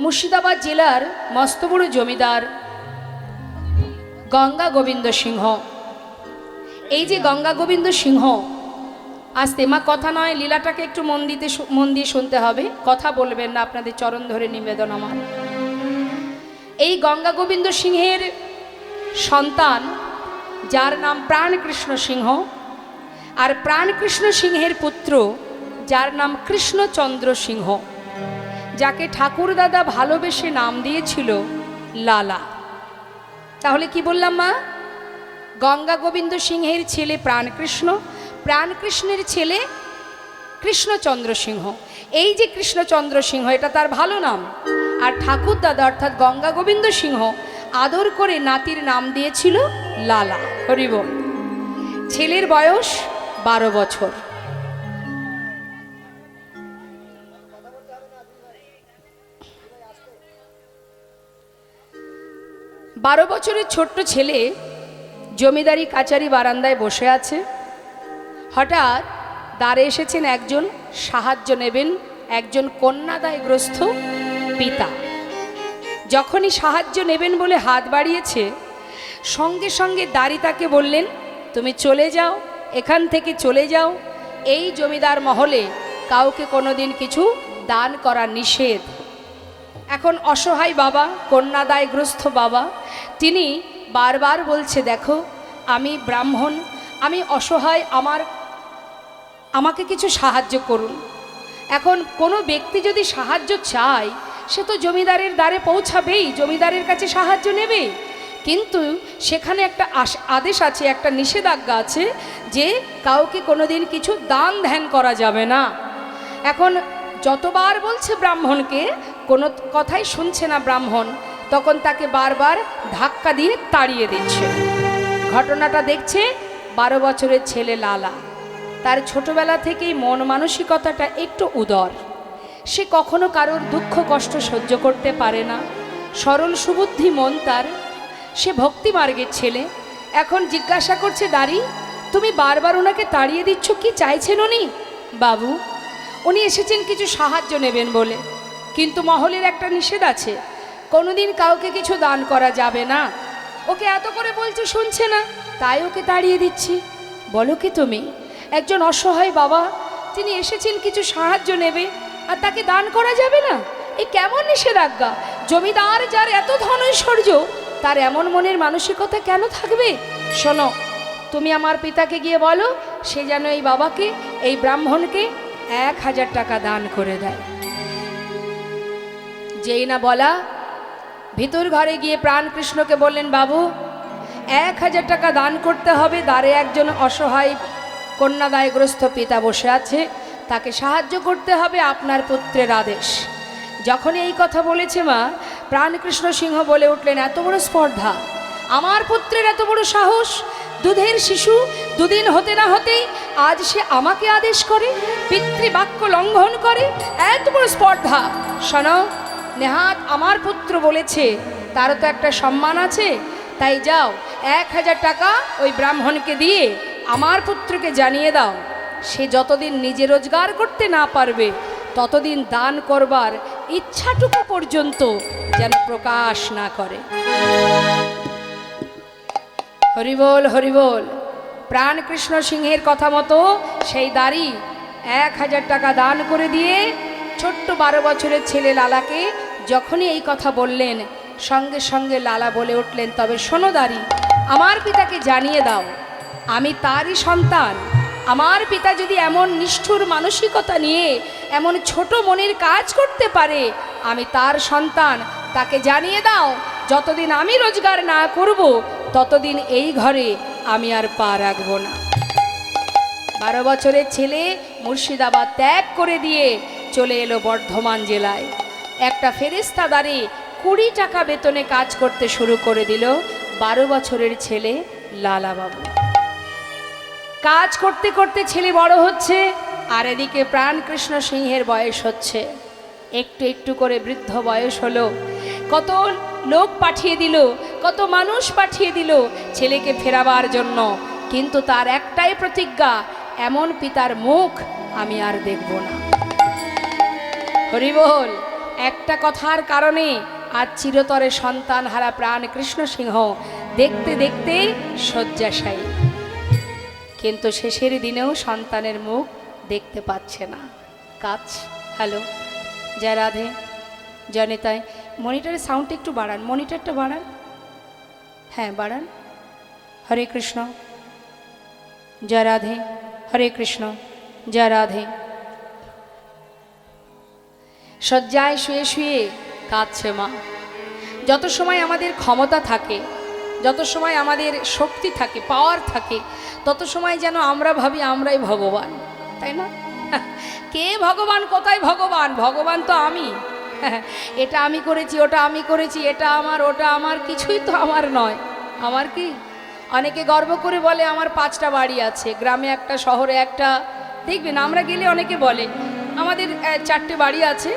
মুর্শিদাবাদ জেলার মস্ত বড় জমিদার গঙ্গা গোবিন্দ সিংহ। এই যে গঙ্গা গোবিন্দ সিংহ, আস্তে মা কথা নয়, লীলাটাকে একটু মন দিয়ে শুনতে হবে, কথা বলবেন না, আপনাদের চরণ ধরে নিবেদন আমার। এই গঙ্গা গোবিন্দ সিংহের সন্তান যার নাম প্রাণকৃষ্ণ সিংহ, আর প্রাণকৃষ্ণ সিংহের পুত্র যার নাম কৃষ্ণচন্দ্র সিংহ, যাকে ঠাকুরদাদা ভালোবেসে নাম দিয়েছিল লালা। তাহলে কি বললাম মা? গঙ্গা গোবিন্দ সিংহের ছেলে প্রাণকৃষ্ণ, প্রাণকৃষ্ণের ছেলে কৃষ্ণচন্দ্র সিংহ। এই যে কৃষ্ণচন্দ্র সিংহ এটা তার ভালো নাম, আর ঠাকুরদাদা অর্থাৎ গঙ্গা গোবিন্দ সিংহ আদর করে নাতির নাম দিয়েছিল লালা। হরিবল। ছেলের বয়স 12 বছর। বারো বছরের ছোট্ট ছেলে জমিদারি কাচারি বারান্দায় বসে আছে। হঠাৎ দ্বারে এসেছেন একজন সাহায্য নেবেন, একজন কন্যাদায়গ্রস্ত পিতা। যখনই সাহায্য নেবেন বলে হাত বাড়িয়েছে, সঙ্গে সঙ্গে দাঁড়ি তাকে বললেন, তুমি চলে যাও, এখান থেকে চলে যাও। এই জমিদার মহলে কাউকে কোনোদিন কিছু দান করা নিষেধ। এখন অসহায় বাবা, কন্যাদায়গ্রস্ত বাবা, তিনি বারবার বলছে, দেখো আমি ব্রাহ্মণ, আমি অসহায়, আমাকে কিছু সাহায্য করুন। এখন কোনো ব্যক্তি যদি সাহায্য চায়, সে তো জমিদারের দ্বারে পৌঁছাবেই, জমিদারের কাছে সাহায্য নেবে। কিন্তু সেখানে একটা আদেশ আছে, একটা নিষেধাজ্ঞা আছে যে কাউকে কোনোদিন কিছু দান ধ্যান করা যাবে না। এখন যতবার বলছে ব্রাহ্মণকে, কোনো কথাই শুনছে না ব্রাহ্মণ, তখন তাকে বারবার ধাক্কা দিয়ে তাড়িয়ে দিচ্ছে। ঘটনাটা দেখছে 12 বছরের ছেলে লালা। তার ছোটবেলা থেকেই মন মানসিকতাটা একটু উদার, সে কখনো কারোর দুঃখ কষ্ট সহ্য করতে পারে না, সরল সুবুদ্ধি মন তার, সে ভক্তি মার্গের ছেলে। এখন জিজ্ঞাসা করছে, দাঁড়ি তুমি বারবার ওনাকে তাড়িয়ে দিচ্ছ, কি চাইছেন উনি? বাবু, উনি এসেছেন কিছু সাহায্য নেবেন বলে, কিন্তু মহলের একটা নিষেধ আছে, কোনোদিন কাউকে কিছু দান করা যাবে না। ওকে এত করে বলছে, শুনছে না, তাই ওকে তাড়িয়ে দিচ্ছি। বলো কি তুমি? একজন অসহায় বাবা, তিনি এসেছেন কিছু সাহায্য নেবে, আর তাকে দান করা যাবে না? এই কেমন নিষেধাজ্ঞা? জমিদার যার এত ধন ঐশ্বর্য, তার এমন মনের মানসিকতা কেন থাকবে? শোনো, তুমি আমার পিতাকে গিয়ে বলো, সে যেন এই বাবাকে, এই ব্রাহ্মণকে 1000 টাকা দান করে দেয়। যেই না বলা, ভিতর ঘরে গিয়ে প্রাণকৃষ্ণকে বললেন, বাবু 1000 টাকা দান করতে হবে, দ্বারে একজন অসহায় কন্যাদায়গ্রস্ত পিতা বসে আছে, তাকে সাহায্য করতে হবে, আপনার পুত্রের আদেশ। যখনই এই কথা বলেছে মা, প্রাণকৃষ্ণ সিংহ বলে উঠলেন, এত বড় স্পর্ধা, আমার পুত্রের এত বড় সাহস, দুধের শিশু, দুদিন হতে না হতেই আজ সে আমাকে আদেশ করে, পিতৃবাক্য লঙ্ঘন করে, এত বড় স্পর্ধা। শোনো, নেহাত আমার পুত্র বলেছে, তারও তো একটা সম্মান আছে, তাই যাও 1000 টাকা ওই ব্রাহ্মণকে দিয়ে আমার পুত্রকে জানিয়ে দাও, সে যতদিন নিজে রোজগার করতে না পারবে, ততদিন দান করবার ইচ্ছাটুকু পর্যন্ত যেন প্রকাশ না করে। হরিবোল হরিবোল। প্রাণকৃষ্ণ সিংহের কথা মতো সেই দাঁড়ি 1000 টাকা দান করে দিয়ে ছোট্ট 12 বছরের ছেলে লালাকে যখনই এই কথা বললেন, সঙ্গে সঙ্গে লালা বলে উঠলেন, তবে শোনো দাঁড়ি, আমার পিতাকে জানিয়ে দাও, আমি তারই সন্তান। আমার পিতা যদি এমন নিষ্ঠুর মানসিকতা নিয়ে এমন ছোট মনের কাজ করতে পারে, আমি তার সন্তান, তাকে জানিয়ে দাও, যতদিন আমি রোজগার না করব, ততদিন এই ঘরে আমি আর পা রাখব না। 12 বছরের ছেলে মুর্শিদাবাদ ত্যাগ করে দিয়ে চলে এলো বর্ধমান জেলায়। একটা ফেরেস্তা দ্বারে 20 টাকা বেতনে কাজ করতে শুরু করে দিল 12 বছরের ছেলে লালা বাবু। কাজ করতে করতে ছেলে বড় হচ্ছে, আর এদিকে প্রাণকৃষ্ণ সিংহের বয়স হচ্ছে। একটু একটু করে বৃদ্ধ বয়স হলো, কত লোক পাঠিয়ে দিল, কত মানুষ পাঠিয়ে দিল ছেলেকে ফেরাবার জন্য, কিন্তু তার একটাই প্রতিজ্ঞা, এমন পিতার মুখ আমি আর দেখব না। হরিবোল। একটা কথার কারণে আজ চিরতরে সন্তান হারা প্রাণ কৃষ্ণ সিংহ দেখতে দেখতে শয্যাশায়ী, কিন্তু শেষের দিনেও সন্তানের মুখ দেখতে পাচ্ছে না, কাজ। হ্যালো, জয় রাধে, জনিতায় মনিটরের সাউন্ডটা একটু বাড়ান, মনিটরটা বাড়ান, হ্যাঁ বাড়ান। হরে কৃষ্ণ, জয় রাধে, হরে কৃষ্ণ, জয় রাধে। শয্যায় শুয়ে শুয়ে কাঁদছে মা। যত সময় আমাদের ক্ষমতা থাকে, যত সময় আমাদের শক্তি থাকে, পাওয়ার থাকে, তত সময় যেন আমরা ভাবি আমরাই ভগবান, তাই না? কে ভগবান, কোথায় ভগবান? ভগবান তো আমি। এটা আমি করেছি, ওটা আমি করেছি, এটা আমার, ওটা আমার, কিছুই তো আমার নয়। আমার কি? অনেকে গর্ব করে বলে আমার 5টা বাড়ি আছে, গ্রামে একটা, শহরে একটা। দেখবেন আমরা গেলে অনেকে বলে আমাদের 4টে বাড়ি আছে,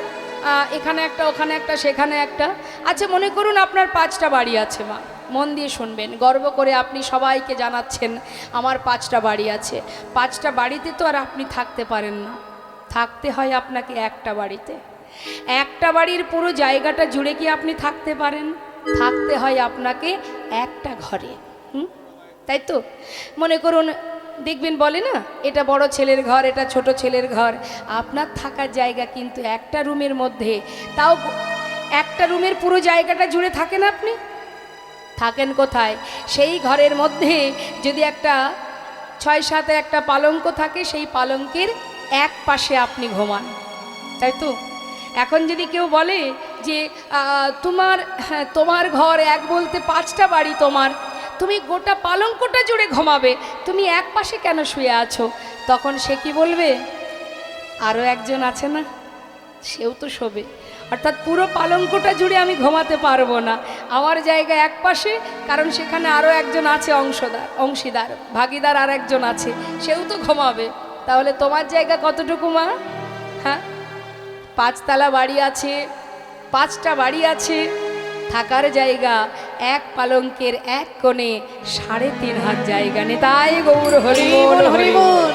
এখানে একটা, ওখানে একটা, সেখানে একটা। আচ্ছা মনে করুন আপনার 5টা বাড়ি আছে মা, মন দিয়ে শুনবেন, গর্ব করে আপনি সবাইকে জানাচ্ছেন আমার 5টা বাড়ি আছে। 5টা বাড়িতে তো আর আপনি থাকতে পারেন না, থাকতে হয় আপনাকে একটা বাড়িতে। একটা বাড়ির পুরো জায়গাটা জুড়ে কি আপনি থাকতে পারেন? থাকতে হয় আপনাকে একটা ঘরে, তাই তো? মনে করুন দেখবেন বলে না, এটা বড় ছেলের ঘর, এটা ছোট ছেলের ঘর। আপনার থাকার জায়গা কিন্তু একটা রুমের মধ্যে, তাও একটা রুমের পুরো জায়গাটা জুড়ে থাকেন আপনি। থাকেন কোথায়? সেই ঘরের মধ্যে যদি একটা 6-7 একটা পালঙ্ক থাকে, সেই পালঙ্কের এক পাশে আপনি ঘুমান, তাই তো? এখন যদি কেউ বলে যে তোমার ঘর এক বলতে 5টা বাড়ি তোমার, তুমি গোটা পালঙ্কটা জুড়ে ঘুমাবে, তুমি এক পাশে কেন শুয়ে আছো? তখন সে কি বলবে? আরও একজন আছে না, সেও তো শোবে। অর্থাৎ পুরো পালঙ্কটা জুড়ে আমি ঘুমাতে পারবো না, আমার জায়গা এক পাশে, কারণ সেখানে আরও একজন আছে, অংশীদার, ভাগিদার আর একজন আছে, সেও তো ঘুমাবে। তাহলে তোমার জায়গা কতটুকু মা? হ্যাঁ, 5তলা বাড়ি আছে, 5টা বাড়ি আছে, থাকার জায়গা এক পালঙ্কের এক কোণে 3.5 হাত জায়গা নেই। তাই গৌর হরি বল, হরি বল।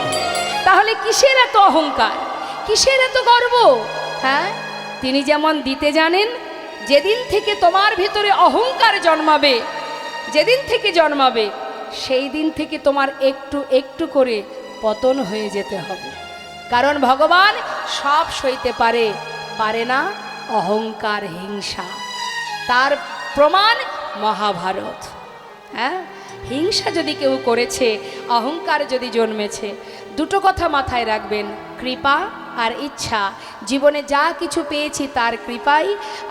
তাহলে কিসের এত অহংকার, কিসের এত গর্ব? হ্যাঁ, তিনি যেমন দিতে জানেন, যেদিন থেকে তোমার ভিতরে অহংকার জন্মাবে, যেদিন থেকে জন্মাবে, সেই দিন থেকে তোমার একটু একটু করে পতন হয়ে যেতে হবে। কারণ ভগবান সব সইতে পারে, পারে না অহংকার, হিংসা। তার প্রমাণ মহাভারত। হ্যাঁ, হিংসা যদি কেউ করেছে, অহংকার যদি জন্মেছে, দুটো কথা মাথায় রাখবেন, কৃপা আর ইচ্ছা। জীবনে যা কিছু পেয়েছি তার কৃপাই,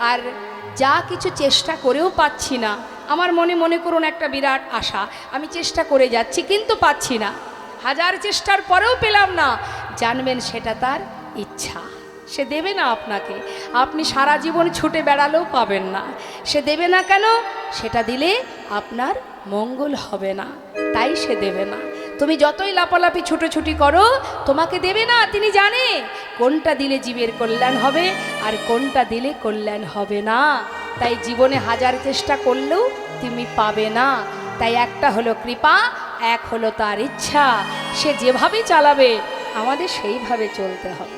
আর যা কিছু চেষ্টা করেও পাচ্ছি না, আমার মনে করুন একটা বিরাট আশা, আমি চেষ্টা করে যাচ্ছি কিন্তু পাচ্ছি না, 1000 চেষ্টার পরেও পেলাম না, জানবেন সেটা তার ইচ্ছা। সে দেবে না আপনাকে, আপনি সারা জীবন ছুটে বেড়ালেও পাবেন না। সে দেবে না কেন? সেটা দিলে আপনার মঙ্গল হবে না, তাই সে দেবে না। তুমি যতই লাপালাপি ছুটোছুটি করো, তোমাকে দেবে না। তিনি জানে কোনটা দিলে জীবের কল্যাণ হবে আর কোনটা দিলে কল্যাণ হবে না। তাই জীবনে 1000 চেষ্টা করলেও তুমি পাবে না। তাই একটা হলো কৃপা, এক হলো তার ইচ্ছা। সে যেভাবে চালাবে আমাদের সেইভাবে চলতে হবে।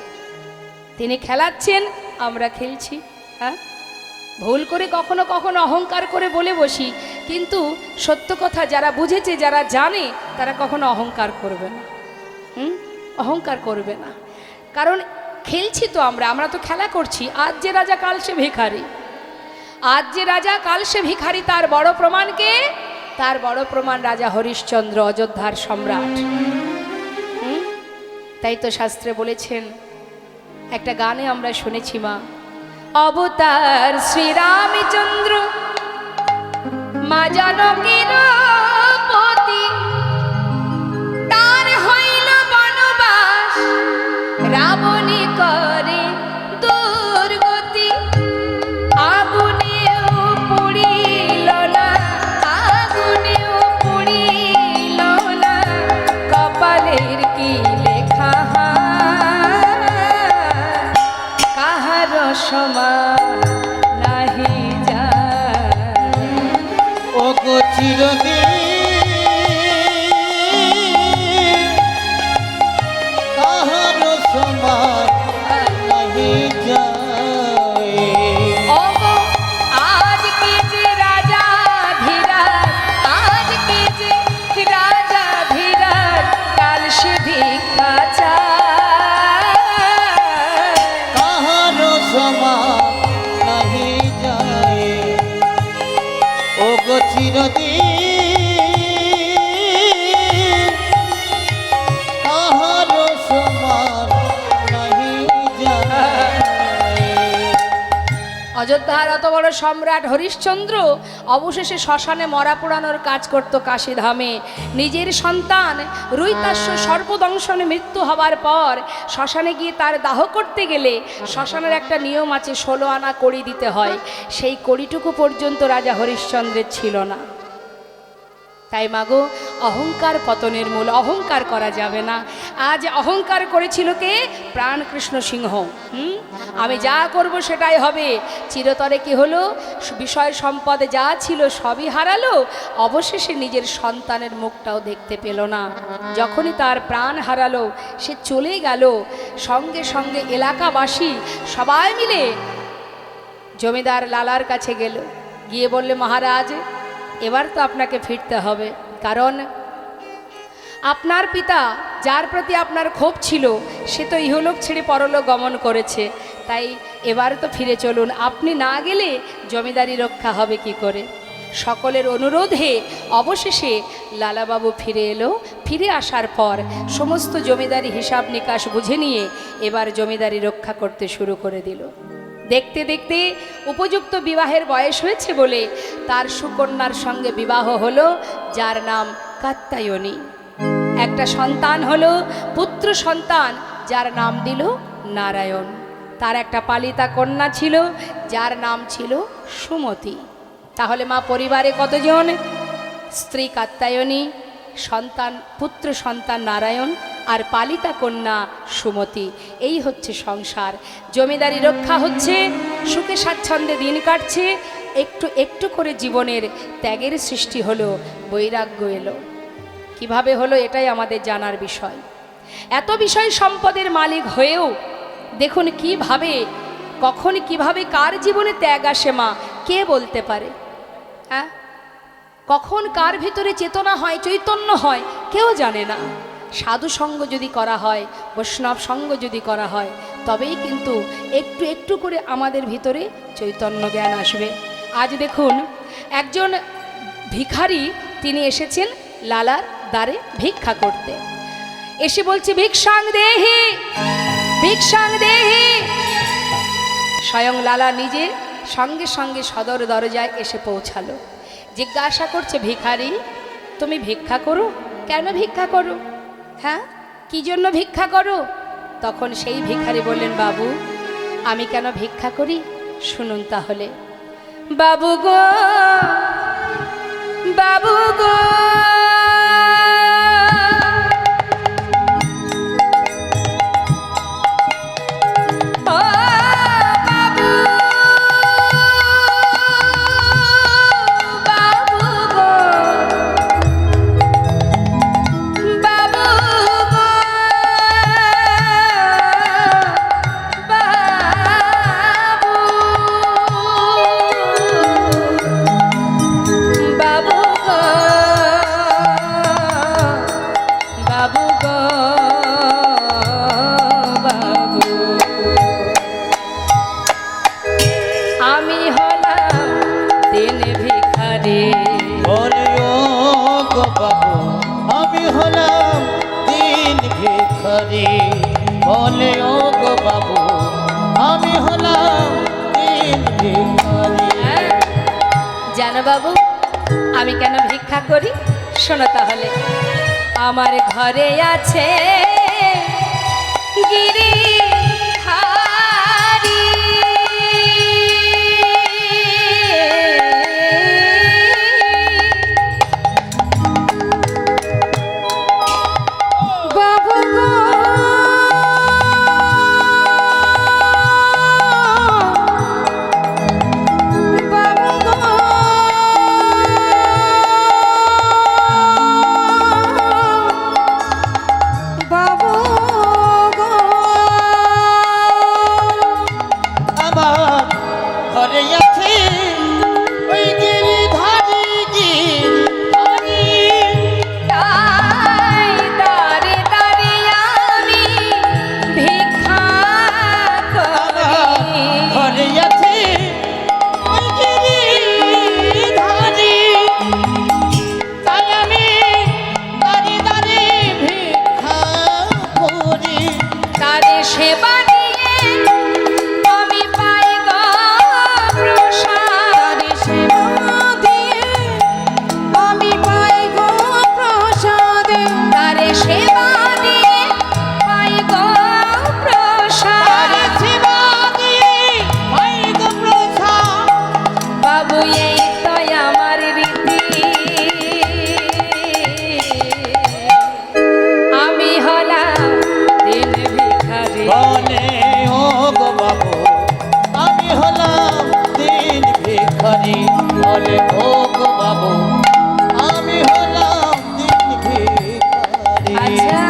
তিনি খেলাচ্ছেন, আমরা খেলছি। হ্যাঁ, ভুল করে কখনো কখনো অহংকার করে বলে বসি, কিন্তু সত্য কথা যারা বুঝেছে, যারা জানে, তারা কখনো অহংকার করবে না। অহংকার করবে না, কারণ খেলছি তো আমরা তো খেলা করছি। আজ যে রাজা কাল সে ভিখারি, আজ যে রাজা কাল সে ভিখারি। তার বড় প্রমাণ কে? তার বড় প্রমাণ রাজা হরিশ্চন্দ্র, অযোধ্যার সম্রাট। তাই তো শাস্ত্রে বলেছেন, একটা গানে আমরা শুনেছি মা, অবতার শ্রীরামচন্দ্র মা জানকীর পতি, তার হইল বনবাস, রাবণী করে দুর্গতি। আগুনেও পুড়িল না, আগুনেও পুড়িল না, কপালের কি লেখা কাহার সমান নাহি যায়। ও গো চিরদিন কাহার সমান নাহি যায়। চিরদিন কাহারো সমান নাহি জানে। অযোধ্যার অত বড় সম্রাট হরিশ্চন্দ্র অবশেষে শ্মশানে মরা পোড়ানোর কাজ করত কাশীধামে। নিজের সন্তান রুইতাস্য সর্বদংশনে মৃত্যু হবার পর শ্মশানে গিয়ে তার দাহ করতে গেলে শ্মশানের একটা নিয়ম আছে, 16 আনা কড়ি দিতে হয়। সেই কড়িটুকু পর্যন্ত রাজা হরিশ্চন্দ্রের ছিল না। তাই মাগো, অহংকার পতনের মূল, অহংকার করা যাবে না। আজ অহংকার করেছিল কে? প্রাণ কৃষ্ণ সিংহ। আমি যা করব সেটাই হবে। চিরতরে কি হলো? বিষয় সম্পদে যা ছিল সবই হারালো, অবশেষে নিজের সন্তানের মুখটাও দেখতে পেল না। যখনই তার প্রাণ হারালো, সে চলে গেল। সঙ্গে সঙ্গে এলাকাবাসী সবাই মিলে জমিদার লালার কাছে গেল, গিয়ে বললে, মহারাজ, এবার তো আপনাকে ফিরতে হবে, কারণ আপনার পিতা যার প্রতি আপনার ক্ষোভ ছিল সে তো ইহলোক ছেড়ে পরলোক গমন করেছে, তাই এবার তো ফিরে চলুন। আপনি না গেলে জমিদারি রক্ষা হবে কি করে? সকলের অনুরোধে অবশেষে লালাবাবু ফিরে এলো। ফিরে আসার পর সমস্ত জমিদারি হিসাব নিকাশ বুঝে নিয়ে এবার জমিদারি রক্ষা করতে শুরু করে দিল। দেখতে দেখতে উপযুক্ত বিবাহের বয়স হয়েছে বলে তার সুকন্যার সঙ্গে বিবাহ হলো, যার নাম কাত্যায়নী। একটা সন্তান হলো, পুত্র সন্তান, যার নাম দিল নারায়ণ। তার একটা পালিতা কন্যা ছিল, যার নাম ছিল সুমতি। তাহলে মা, পরিবারে কতজন? স্ত্রী কাত্যায়নী, সন্তান, পুত্র সন্তান নারায়ণ, আর পালিতা কন্যা সুমতি। এই হচ্ছে সংসার। জমিদারি রক্ষা হচ্ছে, সুখে স্বাচ্ছন্দ্যে দিন কাটছে। একটু একটু করে জীবনের ত্যাগের সৃষ্টি হলো, বৈরাগ্য এলো। কিভাবে হলো এটাই আমাদের জানার বিষয়। এত বিষয় সম্পদের মালিক হয়েও দেখুন কিভাবে, কখন কিভাবে কার জীবনে ত্যাগ আসে মা, কে বলতে পারে? হ্যাঁ, কখন কার ভিতরে চেতনা হয়, চৈতন্য হয়, কেউ জানে না। সাধু সঙ্গ যদি করা হয়, বৈষ্ণব সঙ্গ যদি করা হয়, তবেই কিন্তু একটু একটু করে আমাদের ভিতরে চৈতন্য জ্ঞান আসবে। আজ দেখুন, একজন ভিখারি তিনি এসেছেন লালার দ্বারে ভিক্ষা করতে। এসে বলছে, ভিক্ষাং দেহি, ভিক্ষাং দেহি। স্বয়ং লালা নিজে সঙ্গে সঙ্গে সদর দরজায় এসে পৌঁছালো। জিজ্ঞাসা করছে, ভিখারি, তুমি ভিক্ষা করো? কেন ভিক্ষা করো? হ্যাঁ, কি জন্য ভিক্ষা করো? তখন সেই ভিখারি বললেন, বাবু, আমি কেন ভিক্ষা করি শুনুন তাহলে। বাবু গো, বাবু গো, বলে, ও গো বাবু, আমি হলাম দিন ভিখারি। জানো বাবু, আমি কেন ভিক্ষা করি? শোনো তাহলে। আমার ঘরে আছে গিরি ভিখারি বলে ও গো বাবু আমি হলাম দিন ভিখারি। আচ্ছা,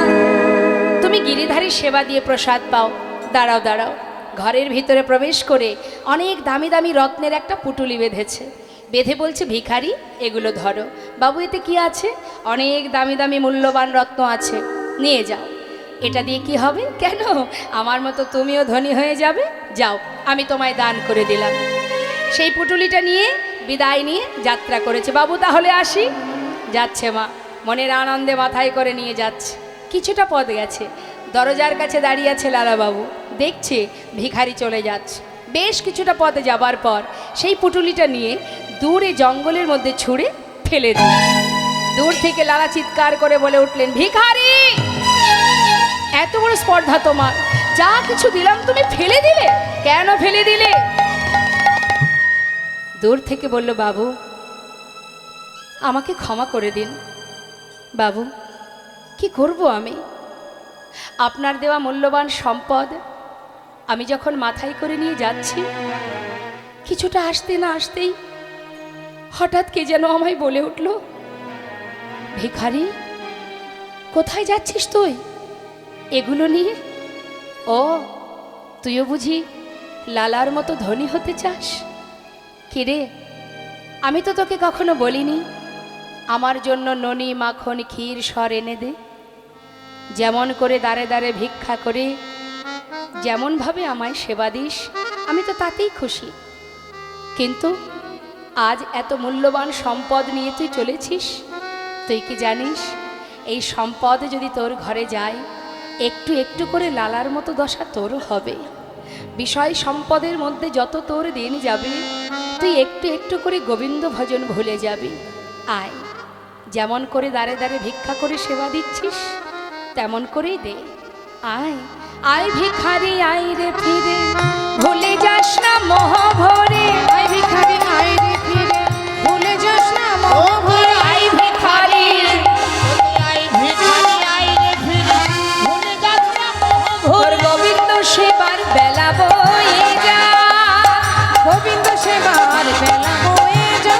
তুমি গিরিধারীর সেবা দিয়ে প্রসাদ পাও। দাঁড়াও দাঁড়াও, ঘরের ভিতরে প্রবেশ করে অনেক দামি দামি রত্নের একটা পুটুলি বেঁধেছে। বেঁধে বলছে, ভিখারি এগুলো ধরো। বাবু এতে কি আছে? অনেক দামি দামি মূল্যবান রত্ন আছে, নিয়ে যাও। এটা দিয়ে কি হবে? কেন, আমার মতো তুমিও ধনী হয়ে যাবে। যাও, আমি তোমায় দান করে দিলাম। সেই পুটুলিটা নিয়ে বিদায় নিয়ে যাত্রা করেছে। বাবু তাহলে আসি। যাচ্ছে মা, মনের আনন্দে মাথায় করে নিয়ে যাচ্ছে। কিছুটা পথ গেছে, দরজার কাছে দাঁড়িয়ে আছে লালাবাবু। দেখছে ভিখারি চলে যাচ্ছে। বেশ কিছুটা পথে যাবার পর সেই পুটুলিটা নিয়ে দূরে জঙ্গলের মধ্যে ছুঁড়ে ফেলে দিল। দূর থেকে লালা চিৎকার করে বলে উঠলেন, ভিখারি! এত বড় স্পর্ধা তোমার, যা কিছু দিলাম তুমি ফেলে দিলে, কেন ফেলে দিলে? দূর থেকে বলল, বাবু আমাকে ক্ষমা করে দিন। বাবু কি করব আমি? আপনার দেওয়া মূল্যবান সম্পদ আমি যখন মাথায় করে নিয়ে যাচ্ছি, কিছুটা আসতে না আসতেই হঠাৎ কে যেন আমায় বলে উঠল, ভিখারি কোথায় যাচ্ছিস তুই এগুলো নিয়ে? ও, তুইও বুঝি লালার মতো ধনী হতে চাস? কিরে, আমি তো তোকে কখনো বলিনি আমার জন্য ননি মাখন ক্ষীর সর এনে দে? যেমন করে দাঁড়ে দাঁড়ে ভিক্ষা করে যেমনভাবে আমায় সেবা দিস, আমি তো তাতেই খুশি। কিন্তু আজ এত মূল্যবান সম্পদ নিয়ে তুই চলেছিস। তুই কি জানিস, এই সম্পদ যদি তোর ঘরে যায়, একটু একটু করে লালার মতো দশা তোরও হবে। বিষয় সম্পদের মধ্যে যত তোর দিন যাবে, তুই একটু একটু করে গোবিন্দ ভজন ভুলে যাবি। আয়, যেমন করে দাঁড়ে দাঁড়ে ভিক্ষা করে সেবা দিচ্ছিস তেমন করেই দে। আয় আয় ভিখারি আয় রে ফিরে, ভুলে যাস না মোহ ভরে। আয় ভিখারি আয় রে ফিরে, ভুলে যাস না মোহ ভরে। আয় ভিখারি আই ভিখারি আই রে ফিরে ভুলে যাস না মোহ ভরে। গোবিন্দ সেবার বেলা বয়ে যা, গোবিন্দ সেবার বেলা বয়ে যা।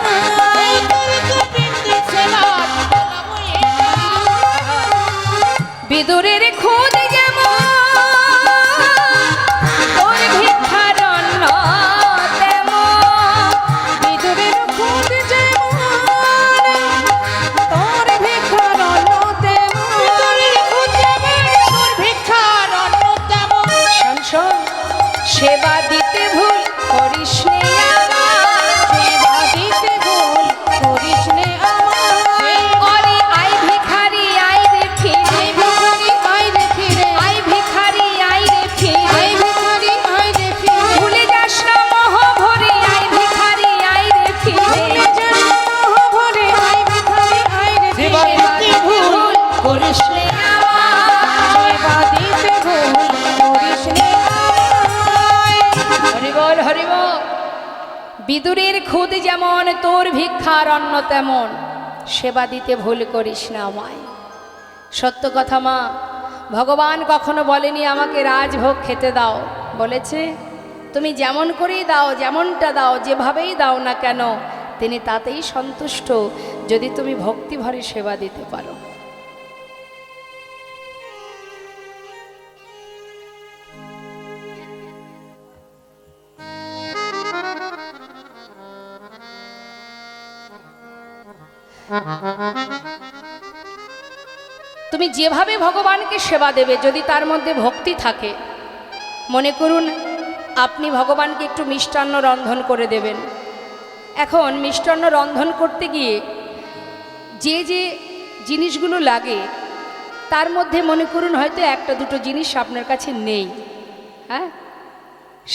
বিদুরের খোঁজ যেমন তোর ভিক্ষার অন্ন তেমন, বিদুরের খোঁজ যেমন তোর ভিক্ষার অন্ন তেমন, বিদুরের খোঁজ যেমন তোর ভিক্ষার অন্ন তেমন। শোন শোন, সেবা দিতে ভুল করিস নে আমার, সেবা দিতে ভুল করিস নে আমার। অরে আয় ভিখারি আয় রে ফিরে, আয় রে ফিরে, আয় ভিখারি আয় রে ফিরে, আয় ভিখারি আয় রে ফিরে। ভুলে যাস না মোহ ভরে, আয় ভিখারি আয় রে ফিরে, ভুলে যাস না মোহ ভরে, আয় ভিখারি আয় রে ফিরে। সেবা দিতে ভুল করিস নে আমার, সেবা দিতে ভুল করিস নে আমার। হরি বল হরি বল। বিদুরের খুদ যেমন তোর ভিক্ষার অন্ন তেমন, সেবা দিতে ভুল করিস না আমায়। সত্য কথা মা, ভগবান কখনো বলেনি আমাকে রাজভোগ খেতে দাও। বলেছে তুমি যেমন করেই দাও, যেমনটা দাও, যেভাবেই দাও না কেন, তিনি তাতেই সন্তুষ্ট যদি তুমি ভক্তি ভরে সেবা দিতে পারো। তুমি যেভাবে ভগবানকে সেবা দেবে, যদি তার মধ্যে ভক্তি থাকে, মনে করুন আপনি ভগবানকে একটু মিষ্টান্ন রন্ধন করে দেবেন। এখন মিষ্টান্ন রন্ধন করতে গিয়ে যে যে জিনিসগুলো লাগে, তার মধ্যে মনে করুন হয়তো একটা দুটো জিনিস আপনার কাছে নেই। হ্যাঁ,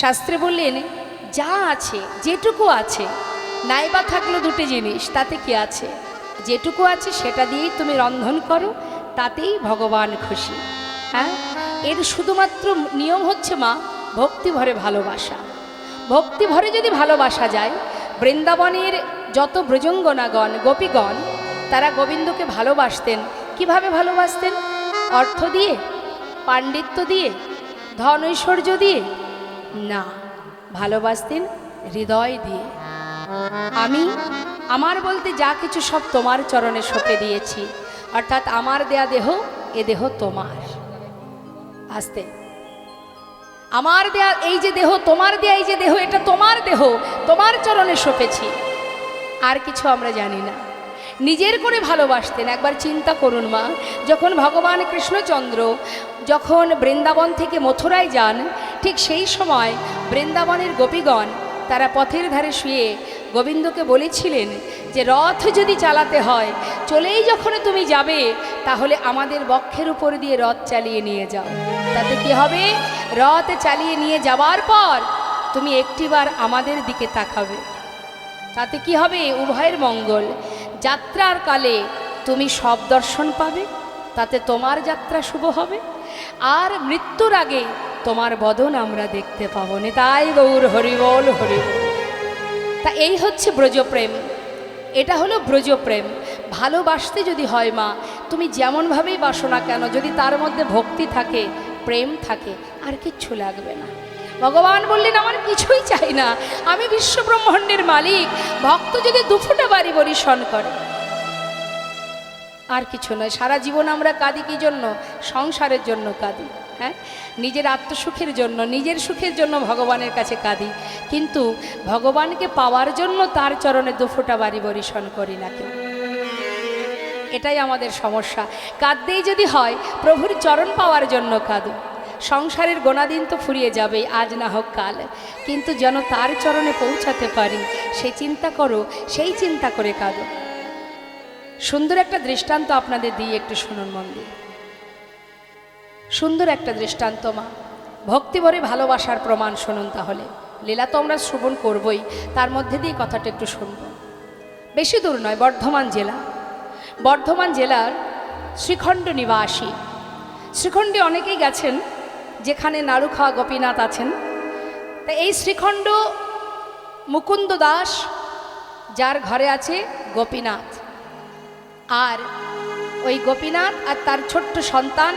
শাস্ত্রে বললেন যা আছে, যেটুকু আছে, নাইবা থাকলো দুটো জিনিস, তাতে কি আছে, যেটুকু আছে সেটা দিয়েই তুমি রন্ধন করো, তাতেই ভগবান খুশি। হ্যাঁ, এর শুধুমাত্র নিয়ম হচ্ছে মা ভক্তি ভরে ভালোবাসা। ভক্তি ভরে যদি ভালোবাসা যায়, বৃন্দাবনের যত ব্রজঙ্গনাগণ গোপীগণ তারা গোবিন্দকে ভালোবাসতেন। কিভাবে ভালোবাসতেন? অর্থ দিয়ে, পাণ্ডিত্য দিয়ে, ধন ঐশ্বর্য দিয়ে না, ভালোবাসতেন হৃদয় দিয়ে। আমি আমার বলতে যা কিছু সব তোমার চরণে সঁপে দিয়েছি, অর্থাৎ আমার দেয়া দেহ, এ দেহ তোমার। আস্তে, আমার দেয়া এই যে দেহ, তোমার দেয়া এই যে দেহ, এটা তোমার দেহ, তোমার চরণে সঁপেছি। আর কিছু আমরা জানি না। নিজের করে ভালোবাসতেন। একবার চিন্তা করুন মা, যখন ভগবান কৃষ্ণচন্দ্র যখন বৃন্দাবন থেকে মথুরায় যান, ঠিক সেই সময় বৃন্দাবনের গোপীগণ তারা পথের ধারে শুয়ে গোবিন্দকে বলেছিলেন যে রথ যদি চালাতে হয়, চলেই যখন তুমি যাবে, তাহলে আমাদের বক্ষের উপর দিয়ে রথ চালিয়ে নিয়ে যাও। তাতে কি হবে? রথ চালিয়ে নিয়ে যাওয়ার পর তুমি একটিবার আমাদের দিকে তাকাবে, তাতে কি হবে? উভয়ের মঙ্গল। যাত্রার কালে তুমি সব দর্শন পাবে, তাতে তোমার যাত্রা শুভ হবে। আর মৃত্যুর আগে তোমার বদন আমরা দেখতে পাবো। নিতাই গৌর হরিবল হরিবল। তা এই হচ্ছে ব্রজপ্রেম, এটা হলো ব্রজপ্রেম। ভালোবাসতে যদি হয় মা, তুমি যেমনভাবেই বাসো না কেন, যদি তার মধ্যে ভক্তি থাকে, প্রেম থাকে, আর কিচ্ছু লাগবে না। ভগবান বললেন আমার কিছুই চাই না, আমি বিশ্বব্রহ্মাণ্ডের মালিক। ভক্ত যদি দুফোঁটা বাড়ি বরিশন করে, আর কিছু নয়। সারা জীবন আমরা কাঁদি কি জন্য? সংসারের জন্য কাঁদি, হ্যাঁ, নিজের আত্মসুখের জন্য, নিজের সুখের জন্য ভগবানের কাছে কাঁদি, কিন্তু ভগবানকে পাওয়ার জন্য তার চরণে দুফোঁটা বাড়ি বরিশন করি না কেউ। এটাই আমাদের সমস্যা। কাঁদতেই যদি হয়, প্রভুর চরণ পাওয়ার জন্য কাঁদো। সংসারের গোনাদিন তো ফুরিয়ে যাবে, আজ না হোক কাল, কিন্তু যেন তার চরণে পৌঁছাতে পারি সেই চিন্তা করো, সেই চিন্তা করে কাঁদো। সুন্দর একটা দৃষ্টান্ত আপনাদের দিই, একটু শুনুন মন দিয়ে। সুন্দর একটা দৃষ্টান্ত মা, ভক্তিভরে ভালোবাসার প্রমাণ শুনুন। তাহলে লীলা তো আমরা শ্রবণ করবই, তার মধ্যে দিয়ে কথাটা একটু শুনব। বেশি দূর নয়, বর্ধমান জেলা। বর্ধমান জেলার শ্রীখণ্ড নিবাসী। শ্রীখণ্ডে অনেকেই গেছেন, যেখানে নাড়ুখাওয়া গোপীনাথ আছেন। তা এই শ্রীখণ্ড মুকুন্দ দাস, যার ঘরে আছে গোপীনাথ, আর ওই গোপীনাথ আর তার ছোট্ট সন্তান,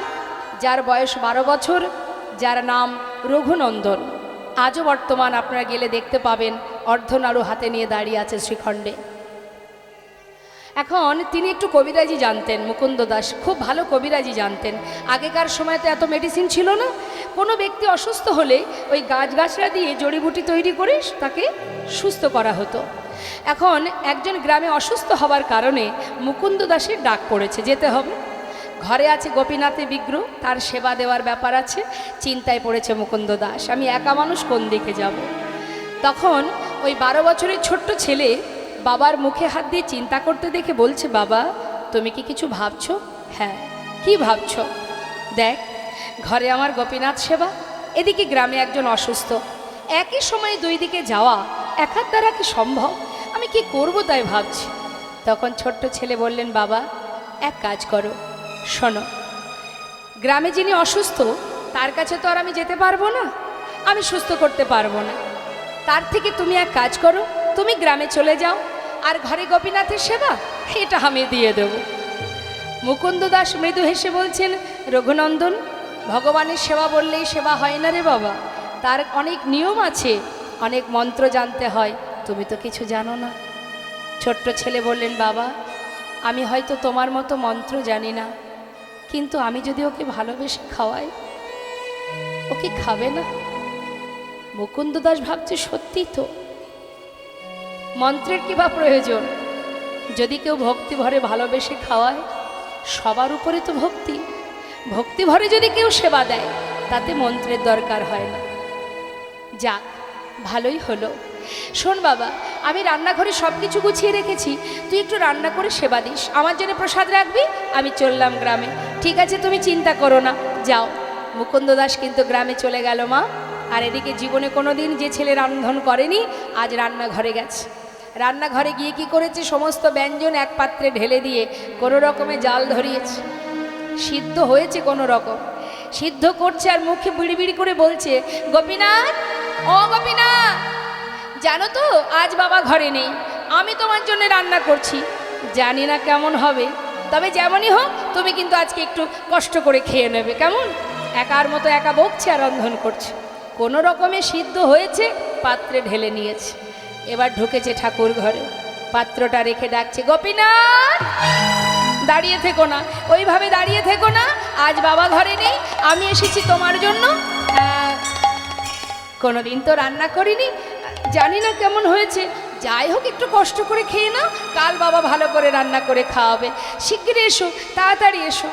যার বয়স 12 বছর, যার নাম রঘুনন্দন। আজও বর্তমান আপনারা গেলে দেখতে পাবেন অর্ধনাড়ু হাতে নিয়ে দাঁড়িয়ে আছে শ্রীখণ্ডে। এখন তিনি একটু কবিরাজি জানতেন। মুকুন্দ দাস খুব ভালো কবিরাজি জানতেন। আগেকার সময়তে এত মেডিসিন ছিল না। কোনো ব্যক্তি অসুস্থ হলে ওই গাছগাছড়া দিয়ে জড়িবুটি তৈরি করে তাকে সুস্থ করা হতো। এখন একজন গ্রামে অসুস্থ হবার কারণে মুকুন্দ দাসের ডাক পড়েছে, যেতে হবে। ঘরে আছে গোপীনাথের বিগ্রহ, তার সেবা দেওয়ার ব্যাপার আছে। চিন্তায় পড়েছে মুকুন্দ দাস, আমি একা মানুষ, কোন দিকে যাব। তখন ওই 12 বছরের ছোট্ট ছেলে বাবার মুখে হাত দিয়ে চিন্তা করতে দেখে বলছে, বাবা তুমি কি কিছু ভাবছো? হ্যাঁ। কি ভাবছো? দেখ, ঘরে আমার গোপীনাথ সেবা, এদিকে গ্রামে একজন অসুস্থ, একই সময়ে দুই দিকে যাওয়া একার দ্বারা কি সম্ভব? আমি কি করব তাই ভাবছি। তখন ছোট্ট ছেলে বললেন, বাবা এক কাজ করো, শোনো, গ্রামে যিনি অসুস্থ তার কাছে তো আর আমি যেতে পারবো না, আমি সুস্থ করতে পারবো না। তার থেকে তুমি এক কাজ করো, তুমি গ্রামে চলে যাও, আর ঘরে গোপীনাথের সেবা এটা আমি দিয়ে দেব। মুকুন্দ দাস মৃদু হেসে বলছেন, রঘুনন্দন, ভগবানের সেবা বললেই সেবা হয় না রে বাবা, তার অনেক নিয়ম আছে, অনেক মন্ত্র জানতে হয়, তুমি তো কিছু জানো না। ছোট্ট ছেলে বললেন, বাবা আমি হয়তো তোমার মতো মন্ত্র জানি না, কিন্তু আমি যদি ওকে ভালোবেসে খাওয়াই, ও কি খাবে না? মুকুন্দ দাস ভাবছে, সত্যি তো, মন্ত্রের কি বা প্রয়োজন? যদি কেউ ভক্তি ভরে ভালোবেসে খাওয়ায়, সবার উপরে তো ভক্তি, ভক্তি ভরে যদি কেউ সেবা দেয়, তাতে মন্ত্রের দরকার হয় না। যাক, ভালোই হলো। শোন বাবা, আমি রান্নাঘরে সব কিছু গুছিয়ে রেখেছি, তুই একটু রান্না করে সেবা দিস, আমার জন্য প্রসাদ রাখবি, আমি চললাম গ্রামে। ঠিক আছে, তুমি চিন্তা করো না, যাও। মুকুন্দ দাস কিন্তু গ্রামে চলে গেল মা। আর এদিকে জীবনে কোনো দিন যে ছেলে রান্ধন করেনি, আজ রান্নাঘরে গেছে। রান্নাঘরে গিয়ে কি করেছে, সমস্ত ব্যঞ্জন এক পাত্রে ঢেলে দিয়ে কোনো রকমে জাল ধরিয়েছে। সিদ্ধ হয়েছে কোনো রকম, সিদ্ধ করছে আর মুখে বিড়ি বিড়ি করে বলছে, গোপীনাথ, ও গোপীনাথ, জানো তো আজ বাবা ঘরে নেই, আমি তোমার জন্য রান্না করছি, জানি না কেমন হবে, তবে যেমনই হোক তুমি কিন্তু আজকে একটু কষ্ট করে খেয়ে নেবে, কেমন? একার মতো একা বকছে আর রন্ধন করছে। কোনো রকমে সিদ্ধ হয়েছে, পাত্রে ঢেলে নিয়েছে। এবার ঢুকেছে ঠাকুর ঘরে, পাত্রটা রেখে ডাকছে, গোপীনাথ দাঁড়িয়ে থেকো না, ওইভাবে দাঁড়িয়ে থেকো না, আজ বাবা ঘরে নেই, আমি এসেছি তোমার জন্য। কোনোদিন তো রান্না করিনি, জানি না কেমন হয়েছে, যাই হোক একটু কষ্ট করে খেয়ে নাও, কাল বাবা ভালো করে রান্না করে খাওয়াবে, শিগগিরই এসো, তাড়াতাড়ি এসো।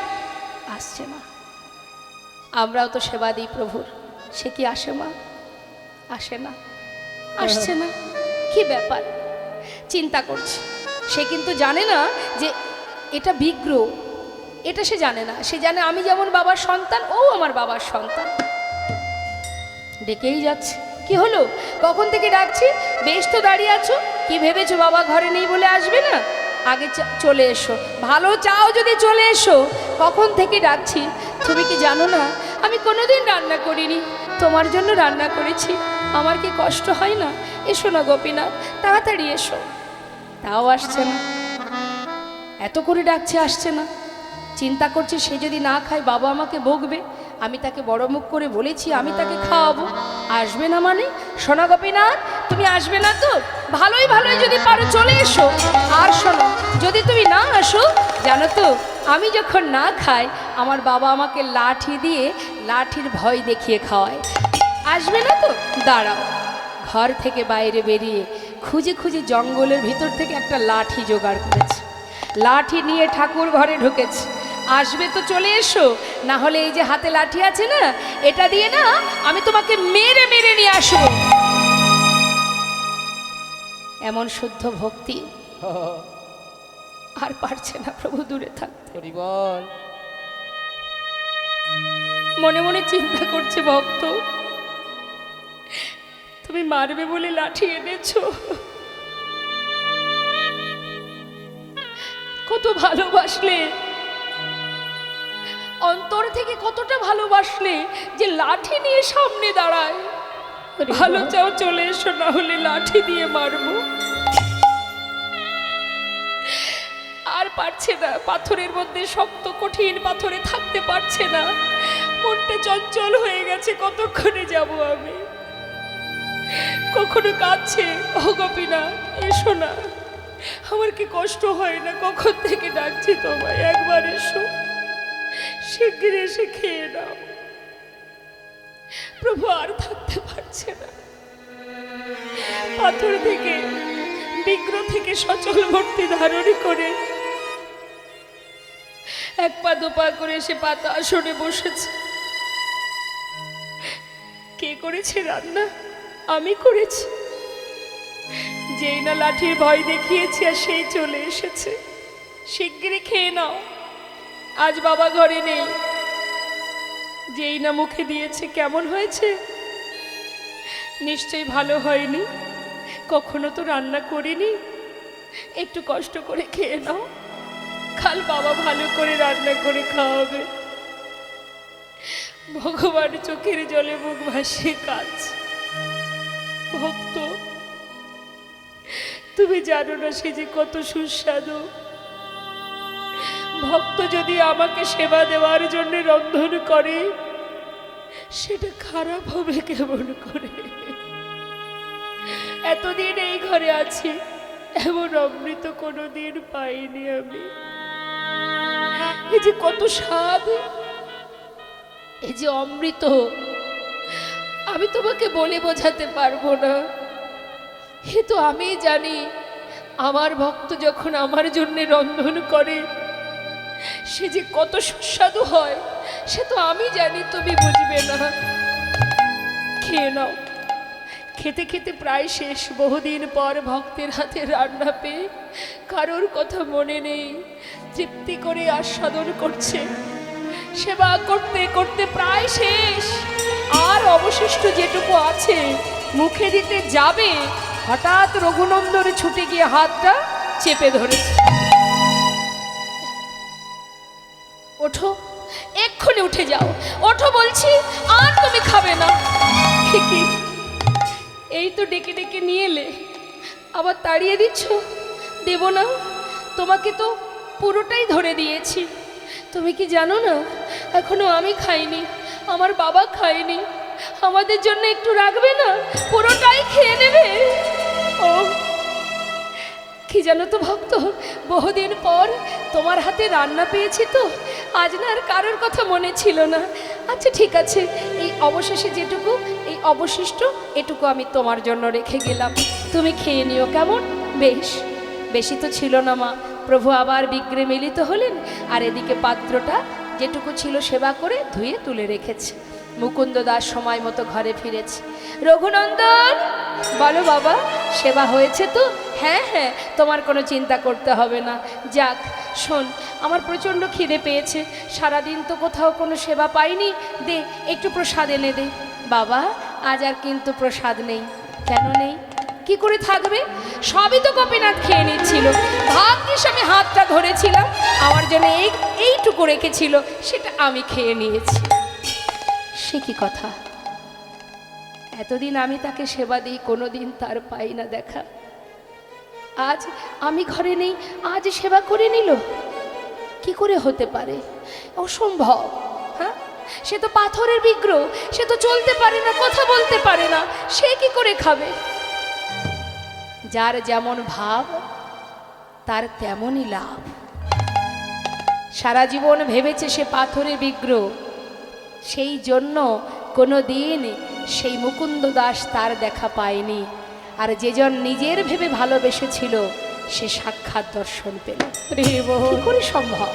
আসছে না। আমরাও তো সেবা দিই প্রভুর, সে কি আসে মা? আসে না, আসছে না, কি ব্যাপার? চিন্তা করছে। সে কিন্তু জানে না যে এটা বিগ্রহ, এটা সে জানে না। সে জানে আমি যেমন বাবার সন্তান, ও আমার বাবার সন্তান। ডেকেই যাচ্ছে, কি হলো, কখন থেকে ডাকছি, বেশ তো দাঁড়িয়ে আছো, কি ভেবেছো বাবা ঘরে নেই বলে আসবে না? আগে চলে এসো, ভালো চাও যদি চলে এসো, কখন থেকে ডাকছি। তুমি কি জানো না আমি কোনোদিন রান্না করিনি, তোমার জন্য রান্না করেছি, আমার কি কষ্ট হয় না? এসো না গোপীনাথ, তাড়াতাড়ি এসো। তাও আসছে না, এত করে ডাকছে, আসছে না। চিন্তা করছে সে যদি না খায় বাবা আমাকে বকবে, আমি তাকে বড় মুখ করে বলেছি আমি তাকে খাওয়াবো, আসবে না মানে? শোনা গোপীনাথ, তুমি আসবে না তো? ভালোই ভালোই যদি পারো চলে এসো। আর শোনো, যদি তুমি না আসো, জানো তো আমি যখন না খাই আমার বাবা আমাকে লাঠি দিয়ে লাঠির ভয় দেখিয়ে খাওয়ায়। আসবে না তো? দাঁড়াও। ঘর থেকে বাইরে বেরিয়ে খুঁজে খুঁজে জঙ্গলের ভিতর থেকে একটা লাঠি জোগাড় করেছে, লাঠি নিয়ে ঠাকুর ঘরে ঢুকেছে। আসবে তো চলে এসো, না হলে এই যে হাতে লাঠি আছে না, এটা দিয়ে না আমি তোমাকে মেরে মেরে নিয়ে আসবো। এমন শুদ্ধ ভক্তি, আর পারছে না প্রভু দূরে থাকতে। মনে মনে চিন্তা করছে ভক্ত, তুমি মারবে বলে লাঠি এনেছো, কত ভালোবাসলে, অন্তর থেকে কতটা ভালোবাসলে যে লাঠি নিয়ে সামনে দাঁড়ায়। ভালো চাও চলে এসো, না হলে লাঠি দিয়ে মারবো। আর পারছে না, পাথরের মধ্যে শক্ত কঠিন পাথরে থাকতে পারছে না, মনটা চঞ্চল হয়ে গেছে, কতক্ষণে যাব আমি। কখনো কাঁদছে, ও গোপীনাথ এসো না, আমার কি কষ্ট হয় না, কখন থেকে ডাকছি তোমায়, একবার এসো, শিগগির এসে খেয়ে নাও। প্রভু আর থাকতে পারছে না, পাথর থেকে বিগ্রহ থেকে সচল মূর্তি ধারণ করে এক পা দুপা করে সে পাতা আসনে বসেছে। কে করেছে রান্না? আমি করেছি। যেই না লাঠির ভয় দেখিয়েছি আর সেই চলে এসেছে, শিগগিরই খেয়ে নাও, আজ বাবা ঘরে নেই। যেই না মুখে দিয়েছে, কেমন হয়েছে? নিশ্চয়ই ভালো হয়নি, কখনো তো রান্না করিনি, একটু কষ্ট করে খেয়ে নাও, কাল বাবা ভালো করে রান্না করে খাওয়াবে। ভগবান চোখের জলে মুখ ভাসিয়ে কাঁদছে। ভক্ত, তুমি জানো না সে যে কত সুস্বাদু। ভক্ত যদি আমাকে সেবা দেওয়ার জন্য রন্ধন করে, সেটা খারাপ হবে কেমন করে? এতদিন এই ঘরে আছি, এমন অমৃত কোনোদিন পাইনি আমি। এই যে কত স্বাদ, এই যে অমৃত, আমি তোমাকে বলে বোঝাতে পারবো না। এ তো আমি জানি, আমার ভক্ত যখন আমার জন্য রন্ধন করে সে যে কত সুস্বাদু হয়, সে তো আমি জানি, তুমি বুঝবে না। খেয়ে নাও। খেতে খেতে প্রায় শেষ, বহুদিন পর ভক্তের হাতে রান্না পেয়ে কারোর কথা মনে নেই, তৃপ্তি করে আস্বাদন করছে। সেবা করতে করতে প্রায় শেষ, আর অবশিষ্ট যেটুকু আছে মুখে দিতে যাবে, হঠাৎ রঘুনন্দন ছুটে গিয়ে হাতটা চেপে ধরেছে। ওঠো, এক্ষুনি উঠে যাও, ওঠো বলছি, আর তুমি খাবে না। কি এই তো ডেকে ডেকে নিয়ে এলে, আবার তাড়িয়ে দিচ্ছ? দেব না, তোমাকে তো পুরোটাই ধরে দিয়েছি। তুমি কি জানো না, এখনো আমি খাইনি, আমার বাবা খায়নি, আমাদের জন্য একটু রাখবে না? পুরোটাই খেয়ে নেবে? ও কি জানো তো ভক্ত, বহুদিন পর তোমার হাতে রান্না পেয়েছি তো আজ না আর কারোর কথা মনে ছিল না। আচ্ছা ঠিক আছে, এই অবশেষে যেটুকু, এই অবশিষ্ট এটুকু আমি তোমার জন্য রেখে গেলাম, তুমি খেয়ে নিও কেমন? বেশ, বেশি তো ছিল না মা। প্রভু আবার বিগ্রে মিলিত হলেন, আর এদিকে পাত্রটা যেটুকু ছিল সেবা করে ধুয়ে তুলে রেখেছে। মুকুন্দ দাস সময় মতো ঘরে ফিরেছে। রঘুনন্দন, বলো বাবা, সেবা হয়েছে তো? হ্যাঁ হ্যাঁ, তোমার কোনো চিন্তা করতে হবে না। যাক, শোন, আমার প্রচণ্ড খিদে পেয়েছে, সারাদিন তো কোথাও কোনো সেবা পাইনি, দে একটু প্রসাদ এনে দে। বাবা, আজ আর কিন্তু প্রসাদ নেই। কেন নেই? কি করে থাকবে? সবই তো গোপীনাথ খেয়ে নিচ্ছিল। ভাগ্যিস আমি হাতটা ধরেছিলাম, আমার জন্য এইটুকু রেখেছিল, সেটা আমি খেয়ে নিয়েছি। সে কি কথা? এতদিন আমি তাকে সেবা দিই, কোনোদিন তার পাই না দেখা। আজ আমি ঘরে নেই, আজ সেবা করে নিল? কি করে হতে পারে? অসম্ভব। হ্যাঁ, সে তো পাথরের বিগ্রহ, সে তো চলতে পারে না, কথা বলতে পারে না, সে কি করে খাবে? যার যেমন ভাব তার তেমনই লাভ। সারা জীবন ভেবেছে সে পাথরের বিগ্রহ, সেই জন্য কোনো দিন সেই মুকুন্দ দাস তার দেখা পায়নি। আর যেজন নিজের ভেবে ভালোবেসেছিল সে সাক্ষাৎ দর্শন পেল। কি করে সম্ভব?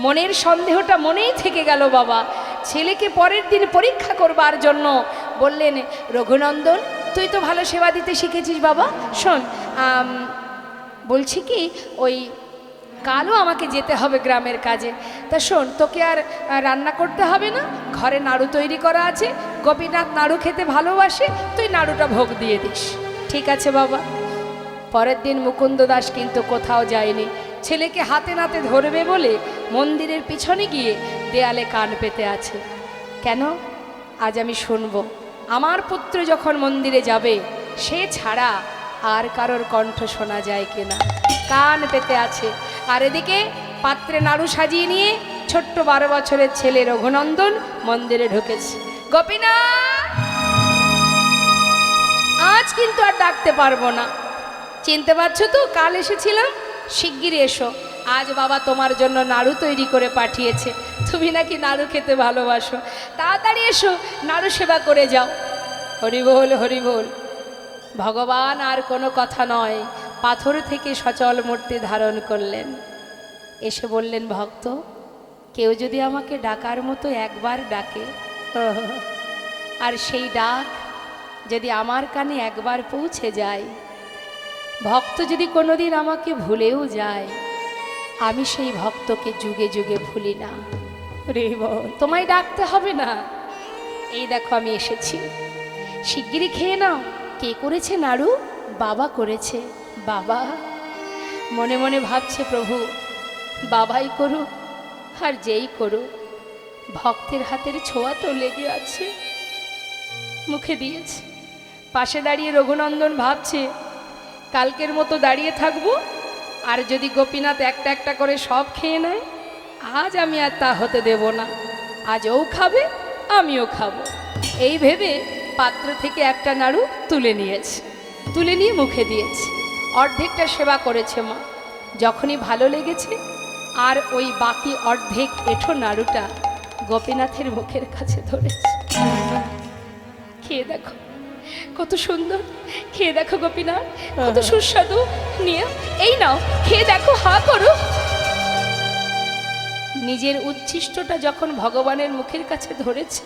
মনের সন্দেহটা মনেই থেকে গেল বাবা। ছেলেকে পরের দিন পরীক্ষা করবার জন্য বললেন, রঘুনন্দন, তুই তো ভালো সেবা দিতে শিখেছিস বাবা, শোন, বলছি কি, ওই কালও আমাকে যেতে হবে গ্রামের কাজে। তা শোন, তোকে আর রান্না করতে হবে না, ঘরে নাড়ু তৈরি করা আছে, গোপীনাথ নাড়ু খেতে ভালোবাসে, তুই নাড়ুটা ভোগ দিয়ে দিস। ঠিক আছে বাবা। পরের দিন মুকুন্দ দাস কিন্তু কোথাও যায়নি। ছেলেকে হাতে নাতে ধরবে বলে মন্দিরের পিছনে গিয়ে দেয়ালে কান পেতে আছে। কেন? আজ আমি শুনবো আমার পুত্র যখন মন্দিরে যাবে, সে ছাড়া আর কারোর কণ্ঠ শোনা যায় কিনা। কান পেতে আছে। আর এদিকে পাত্রে নাড়ু সাজিয়ে নিয়ে ছোট্ট 12 বছরের ছেলে রঘুনন্দন মন্দিরে ঢুকেছে। গোপীনাথ, আজ কিন্তু আর ডাকতে পারবো না, চিনতে পারছো তো? কাল এসেছিলাম, শিগগিরই এসো। আজ বাবা তোমার জন্য নাড়ু তৈরি করে পাঠিয়েছে, তুমি নাকি নাড়ু খেতে ভালোবাসো, তাড়াতাড়ি এসো, নাড়ু সেবা করে যাও। হরি বল, হরি বল। ভগবান আর কোনো কথা নয়, পাথর থেকে সচল মূর্তি ধারণ করলেন। এসে বললেন, ভক্ত, কেউ যদি আমাকে ডাকার মতো একবার ডাকে, আর সেই ডাক যদি আমার কানে একবার পৌঁছে যায়, ভক্ত যদি কোনোদিন আমাকে ভুলেও যায়, আমি সেই ভক্তকে যুগে যুগে ভুলি না। রে বল, তোমায় ডাকতে হবে না, এই দেখো আমি এসেছি, শিগগিরই খেয়ে নাও। কে করেছে নাড়ু? বাবা করেছে। বাবা মনে মনে ভাবছে, প্রভু বাবাই করুক আর যেই করুক, ভক্তের হাতের ছোঁয়া তো লেগে আছে, মুখে দিয়েছে। পাশে দাঁড়িয়ে রঘুনন্দন ভাবছে, কালকের মতো দাঁড়িয়ে থাকবো, আর যদি গোপীনাথ একটা একটা করে সব খেয়ে নেয়, আজ আমি আর তা হতে দেব না। আজ ও খাবে, আমিও খাবো। এই ভেবে পাত্র থেকে একটা নাড়ু তুলে নিয়েছে, তুলে নিয়ে মুখে দিয়েছে। অর্ধেকটা সেবা করেছে মা, যখনই ভালো লেগেছে আর ওই বাকি অর্ধেক এঁঠো নাড়ুটা গোপীনাথের মুখের কাছে ধরেছে। খেয়ে দেখো কত সুন্দর, খেয়ে দেখো গোপীনাথ, কত সুস্বাদু, নিয়ে এই নাও, খেয়ে দেখো, হা করো। নিজের উচ্ছিষ্টটা যখন ভগবানের মুখের কাছে ধরেছে,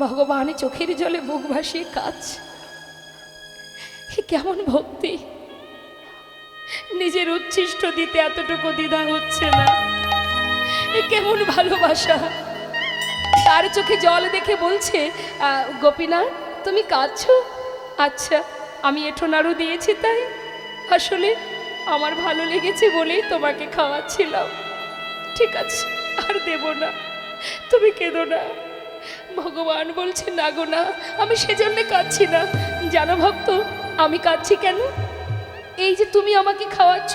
ভগবান চোখের জলে বুক ভাসিয়ে কাঁদছে। কেমন ভক্তি! নিজের উচ্ছিষ্ট দিতে এতটুকু দ্বিধা হচ্ছে না, কেমন ভালোবাসা! তার চোখে জল দেখে বলছে, গোপীনাথ তুমি কাঁদছো? আচ্ছা, আমি এঁঠো নাড়ু দিয়েছি তাই? আসলে আমার ভালো লেগেছে বলেই তোমাকে খাওয়াচ্ছিলাম। ঠিক আছে, আর দেব না, তুমি কেঁদো না। ভগবান বলছে, না গো না, আমি সেজন্য কাঁদছি না। জানো ভক্ত, আমি কাঁদছি কেন? এই যে তুমি আমাকে খাওয়াচ্ছ,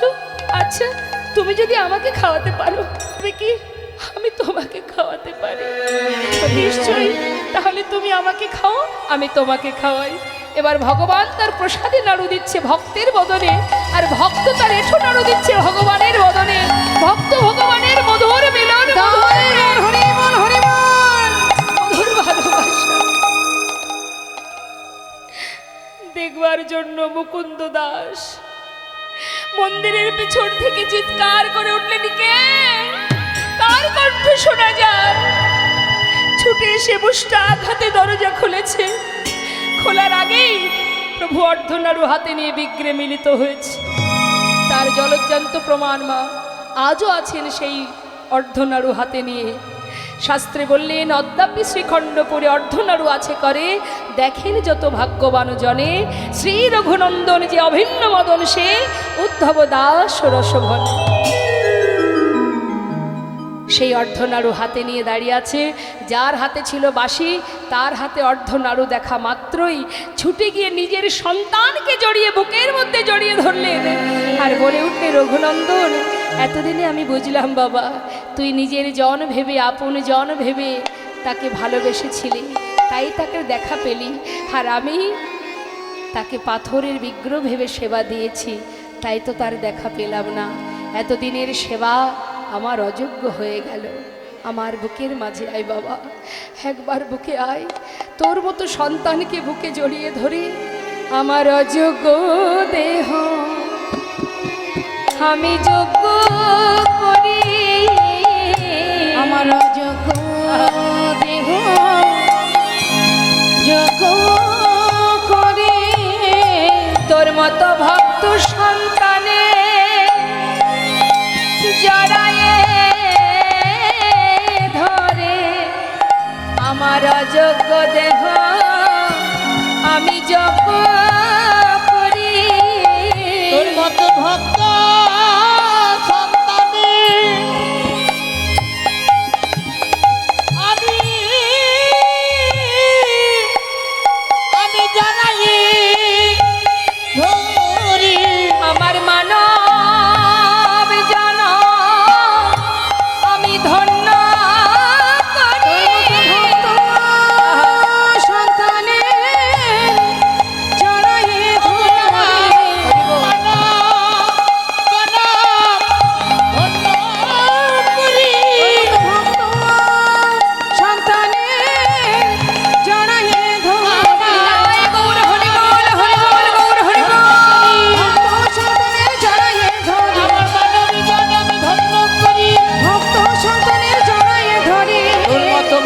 আচ্ছা তুমি যদি আমাকে খাওয়াতে পারো, তবে কি আমি তোমাকে খাওয়াতে পারি? নিশ্চয়ই, তাহলে তুমি আমাকে খাও, আমি তোমাকে খাওয়াই। এবার ভগবান তার প্রসাদে নাড়ু দিচ্ছে ভক্তের বদনে, আর ভক্ত তার এঠো নাড়ু দিচ্ছে ভগবানের বদনে। ভক্ত ভগবানের মধুর মিলন, মধুর ভালোবাসা দেখবার জন্য মুকুন্দ দাস মন্দিরের পিছন থেকে চিৎকার করে উঠলেন, কে? কার কণ্ঠ শোনা যায়? ছুটে এসে মুষ্টা আঘাতে দরজা খুলেছে। খোলার আগেই প্রভু অর্ধনাড়ু হাতে নিয়ে বিগ্রে মিলিত হয়েছে। তার জলজ্জান্ত প্রমাণ মা আজও আছেন সেই অর্ধনাড়ু হাতে নিয়ে। শাস্ত্রে বললেন, অদ্যাপি শ্রীখণ্ডপুরে অর্ধনাড়ু আছে করে, দেখেন যত ভাগ্যবান জনে। শ্রী রঘুনন্দন যে অভিন্ন মদন, সে উদ্ধব দাস রসভন। সেই অর্ধনাড়ু হাতে নিয়ে দাঁড়িয়ে আছে। যার হাতে ছিল বাঁশি, তার হাতে অর্ধনাড়ু দেখা মাত্রই ছুটে গিয়ে নিজের সন্তানকে জড়িয়ে বুকের মধ্যে জড়িয়ে ধরলেন আর বলে উঠলেন, রঘুনন্দন, এতদিনে আমি বুঝলাম বাবা, তুই নিজের জন ভেবে, আপন জন ভেবে তাকে ভালোবেসেছিলি, তাই তাকে দেখা পেলি। আর আমি তাকে পাথরের বিগ্রহ ভেবে সেবা দিয়েছি, তাই তো তার দেখা পেলাম না। এতদিনের সেবা আমার অযোগ্য হয়ে গেল। আমার বুকের মাঝে আয় বাবা, একবার বুকে আয়, তোর মতো সন্তানকে বুকে জড়িয়ে ধরে আমার অযোগ্য দেহ আমি যোগ্য করি, আমার অযোগ্য দেহ যোগ্য করে তোর মতো ভক্ত সন্তানে জড়ায়ে ধরে আমার অযোগ্য দেহ আমি যোগ্য করি। তোর মতো ভক্ত সন্তানে আমি জানাই ধরি আমার মানব জন আমি ধন্য করি। সন্তানে জড়াইয়ে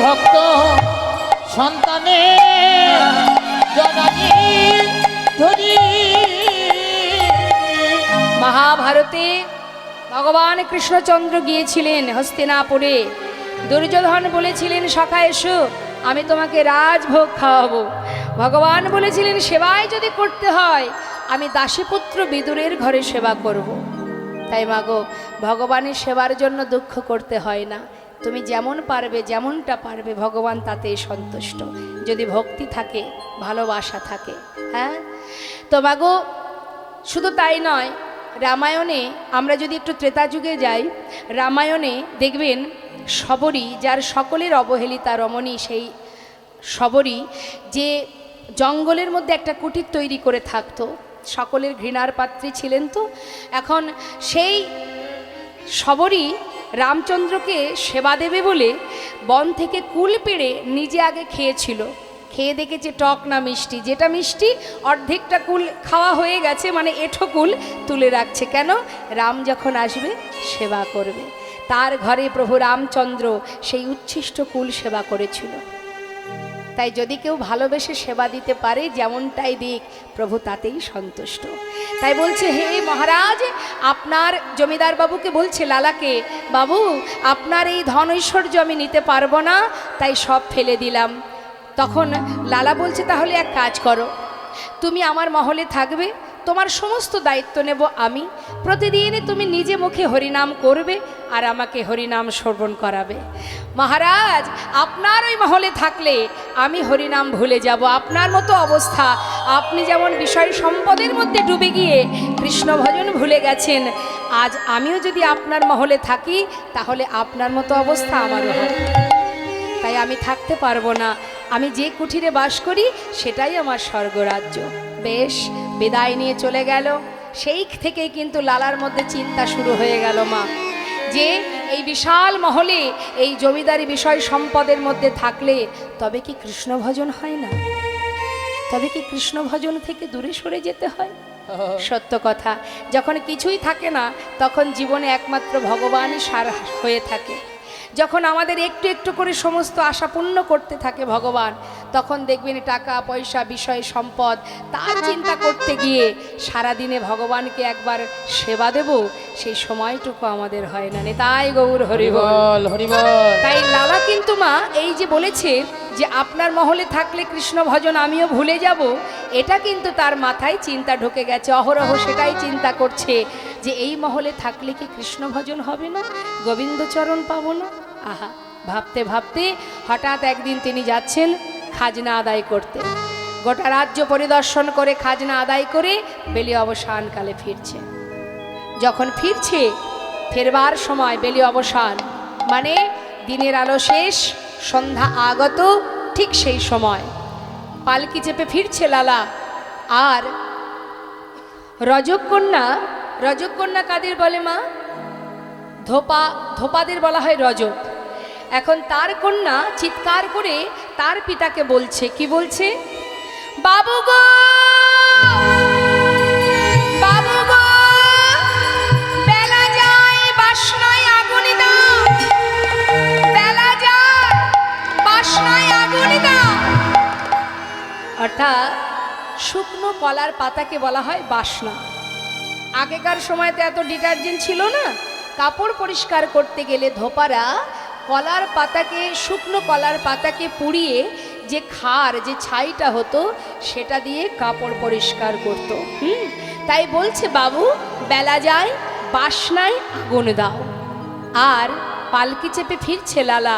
ভক্ত সন্তানে জড়াইয়ে ধরি। মহাভারতে ভগবান কৃষ্ণচন্দ্র গিয়েছিলেন হস্তিনাপুরে। দুর্যোধন বলেছিলেন, সখা এসো, আমি তোমাকে রাজভোগ খাওয়াবো। ভগবান বলেছিলেন, সেবায় যদি করতে হয় আমি দাসীপুত্র বিদুরের ঘরে সেবা করব। তাই মাগো, ভগবানের সেবার জন্য দুঃখ করতে হয় না। তুমি যেমন পারবে, যেমনটা পারবে, ভগবান তাতেই সন্তুষ্ট, যদি ভক্তি থাকে, ভালোবাসা থাকে। হ্যাঁ তো মাগো, শুধু তাই নয়, রামায়ণে আমরা যদি একটু ত্রেতা যুগে যাই, রামায়ণে দেখবেন শবরী, যার সকলের অবহেলিতা রমণী, সেই শবরী যে জঙ্গলের মধ্যে একটা কুটির তৈরি করে থাকতো, সকলের ঘৃণার পাত্রী ছিলেন। তো এখন সেই শবরী রামচন্দ্রকে সেবা দেবে বলে বন থেকে কুল পেড়ে নিজে আগে খেয়েছিল। খেয়ে দেখেছে টক না মিষ্টি, যেটা মিষ্টি অর্ধেকটা কুল খাওয়া হয়ে গেছে, মানে এঁঠো কুল তুলে রাখছে। কেন? রাম যখন আসবে সেবা করবে। তার ঘরে প্রভু রামচন্দ্র সেই উচ্ছিষ্ট কুল সেবা করেছিল। তাই যদি কেউ ভালোবেসে সেবা দিতে পারে, যেমনটাই দিক, প্রভু তাতেই সন্তুষ্ট। তাই বলছে, হে মহারাজ, আপনার জমিদার বাবুকে বলছে, লালাকে, বাবু আপনার এই ধন ঐশ্বর্য আমি নিতে পারবো না, তাই সব ফেলে দিলাম। তখন লালা বলছে, তাহলে এক কাজ করো, তুমি আমার মহলে থাকবে, তোমার সমস্ত দায়িত্ব নেব আমি। প্রতিদিন তুমি নিজে মুখে হরিনাম করবে আর আমাকে হরিনাম শ্রবণ করাবে। মহারাজ, আপনার ওই মহলে থাকলে আমি হরিনাম ভুলে যাব। আপনার মতো অবস্থা, আপনি যেমন বিষয় সম্পদের মধ্যে ডুবে গিয়ে কৃষ্ণ ভজন ভুলে গেছেন, আজ আমিও যদি আপনার মহলে থাকি তাহলে আপনার মতো অবস্থা আমারও হবে। তাই আমি থাকতে পারবো না, আমি যে কুঠিরে বাস করি সেটাই আমার স্বর্গরাজ্য। বেশ, বিদায় নিয়ে চলে গেল। সেই থেকেই কিন্তু লালার মধ্যে চিন্তা শুরু হয়ে গেল মা, যে এই বিশাল মহলে এই জমিদারি বিষয় সম্পদের মধ্যে থাকলে তবে কি কৃষ্ণ ভজন হয় না? তবে কি কৃষ্ণ ভজন থেকে দূরে সরে যেতে হয়? সত্য কথা, যখন কিছুই থাকে না তখন জীবনে একমাত্র ভগবানই সার হয়ে থাকে। যখন আমাদের একটু একটু করে সমস্ত আশা পূর্ণ করতে থাকে ভগবান, তখন দেখবেন টাকা পয়সা বিষয় সম্পদ তার চিন্তা করতে গিয়ে সারাদিনে ভগবানকে একবার সেবা দেব সেই সময়টুকু আমাদের হয় না। তাই গৌর হরিবল হরিবল। তাই লালা কিন্তু মা এই যে বলেছে যে আপনার মহলে থাকলে কৃষ্ণ ভজন আমিও ভুলে যাব, এটা কিন্তু তার মাথায় চিন্তা ঢুকে গেছে। অহরহ সেটাই চিন্তা করছে যে এই মহলে থাকলে কি কৃষ্ণ ভজন হবে না, গোবিন্দচরণ পাবো না। আহা, ভাবতে ভাবতে হঠাৎ একদিন তিনি যাচ্ছেন খাজনা আদায় করতে। গোটা রাজ্য পরিদর্শন করে খাজনা আদায় করে বেলি অবসানকালে ফিরছে। যখন ফিরছে, ফেরবার সময় বেলি অবসান মানে দিনের আলো শেষ, সন্ধ্যা আগত, ঠিক সেই সময় পালকি চেপে ফিরছে লালা। আর রজকন্যা, রজকন্যা কাদের বলে মা? ধোপাদের বলা হয় রজক। এখন তার কন্যা চিৎকার করে তার পিতাকে বলছে, কি বলছে? বাবু গো, বাবু গো, বেলা যায় বাসনায় আগুন দাও, বেলা যায় বাসনায় আগুন দাও। অর্থাৎ শুকনো কলার পাতাকে বলা হয় বাসনা। আগেকার সময়তে এত ডিটারজেন্ট ছিল না, কাপড় পরিষ্কার করতে গেলে ধোপারা কলার পাতাকে, শুকনো কলার পাতাকে পুড়িয়ে যে খার, যে ছাইটা হতো সেটা দিয়ে কাপড় পরিষ্কার করত। তাই বলছে বাবু বেলা যায় বাসনায় আগুন দাও। আর পালকি চেপে ফিরছে লালা,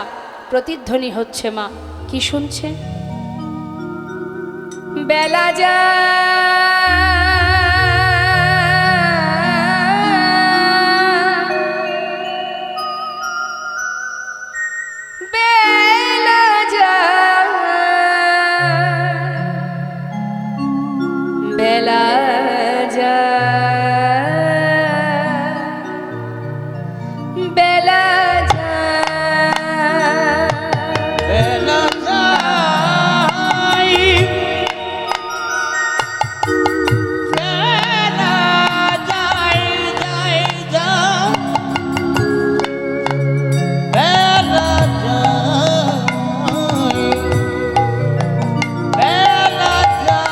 প্রতিধ্বনি হচ্ছে মা, কি শুনছে? বেলা যায় বেলা যায়, বেলা যায়, বেলা যায়, বেলা যায়, যায়, যায়, বেলা যায়, বেলা যায়।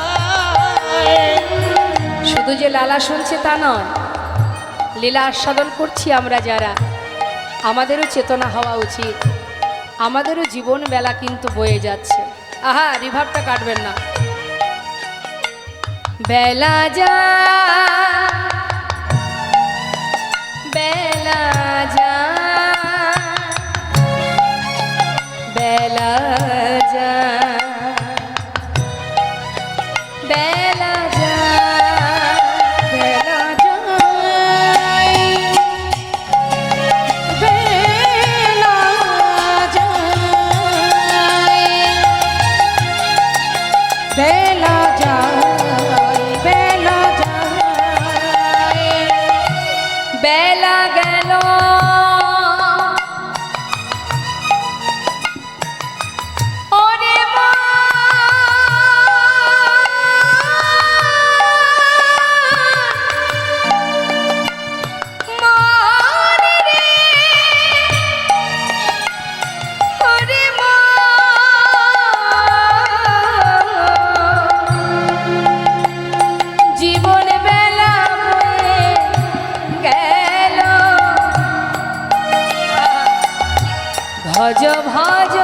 শুধু যে লালা শুনছে তা নয়, লীলা আস্বাদন করছি আমরা যারা, আমাদেরও চেতনা হওয়া উচিত। আমাদেরও জীবন বেলা কিন্তু বয়ে যাচ্ছে। আহা, রিভাবটা কাটবেন না। বেলা যায়, বেলা যায়, বেলা যায়, বেলা যায়, বেলা যায়, বেলা যায়, বেলা যায়, বেলা যায়, বেলা গেল ওরে মা, মনে রে, ওরে মা, জীবন বেলা বয়ে গেল, ভজ ভজ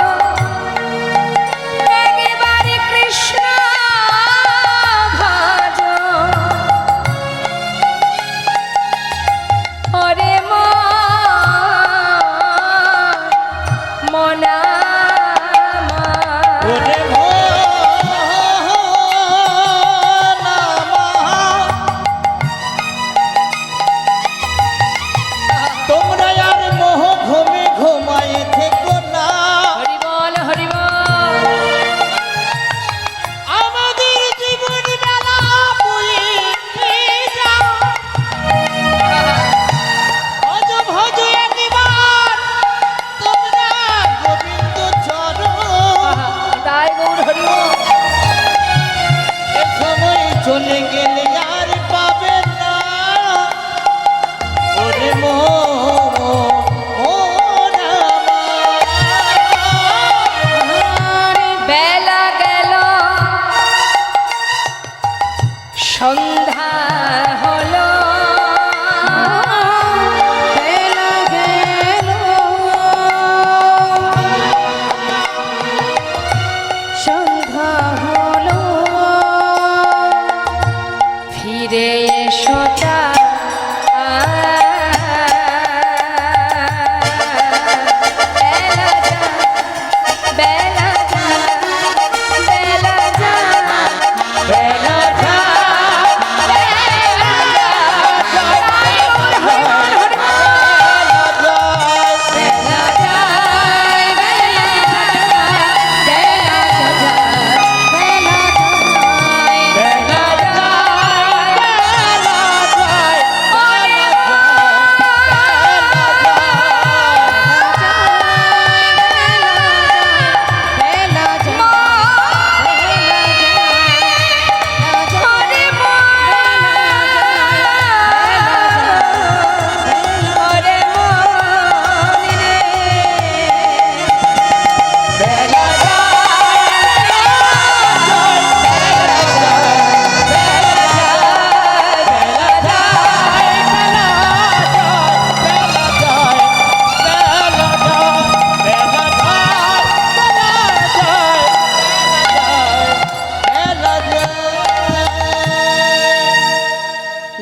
একবারে কৃষ্ণ ভজ, ওরে মনা ওরে মনা তোমরা আর মোহ ঘুমে ঘুমাই থেকো না, হরি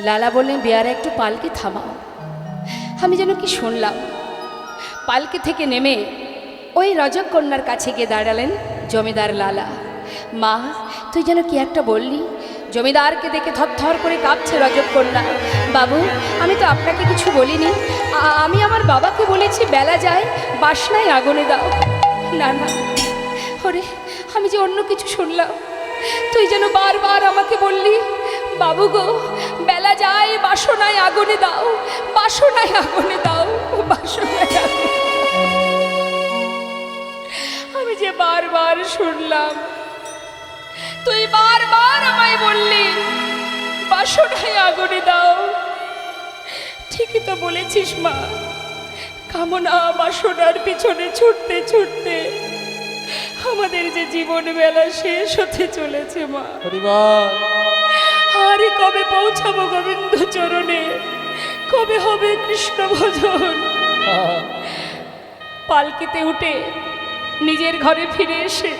লালা বললেন, বেয়ারা একটু পালকি থামাও। আমি যেন কি শুনলাম। পালকি থেকে নেমে ওই রজক কন্যার কাছে গিয়ে দাঁড়ালেন জমিদার লালা। মা, তুই যেন কি একটা বললি। জমিদারকে দেখে থরথর করে কাঁপছে রজক কন্যা। বাবু, আমি তো আপনাকে কিছু বলিনি। আমি আমার বাবাকে বলেছি বেলা যায় বাসনায় আগুনে দাও। না না, ওরে, আমি যে অন্য কিছু শুনলাম। তুই যেন বারবার আমাকে বললি, বাবু গো, বেলা যায় বাসনায় আগুনে দাও, বাসনায় আগুনে দাও, বাসনায় আগুনে। আমি যে বারবার শুনলাম, তুই বারবার আমায় বললি বাসনায় আগুনে দাও। ঠিকই তো বলেছিস মা। কামনা বাসনার পিছনে ছুটতে ছুটতে আমাদের যে জীবন বেলা শেষ হতে চলেছে মা। আরে কবে পৌঁছাবো গোবিন্দ চরণে, কবে হবে কৃষ্ণ ভজন। পালকিতে উঠে নিজের ঘরে ফিরে এসে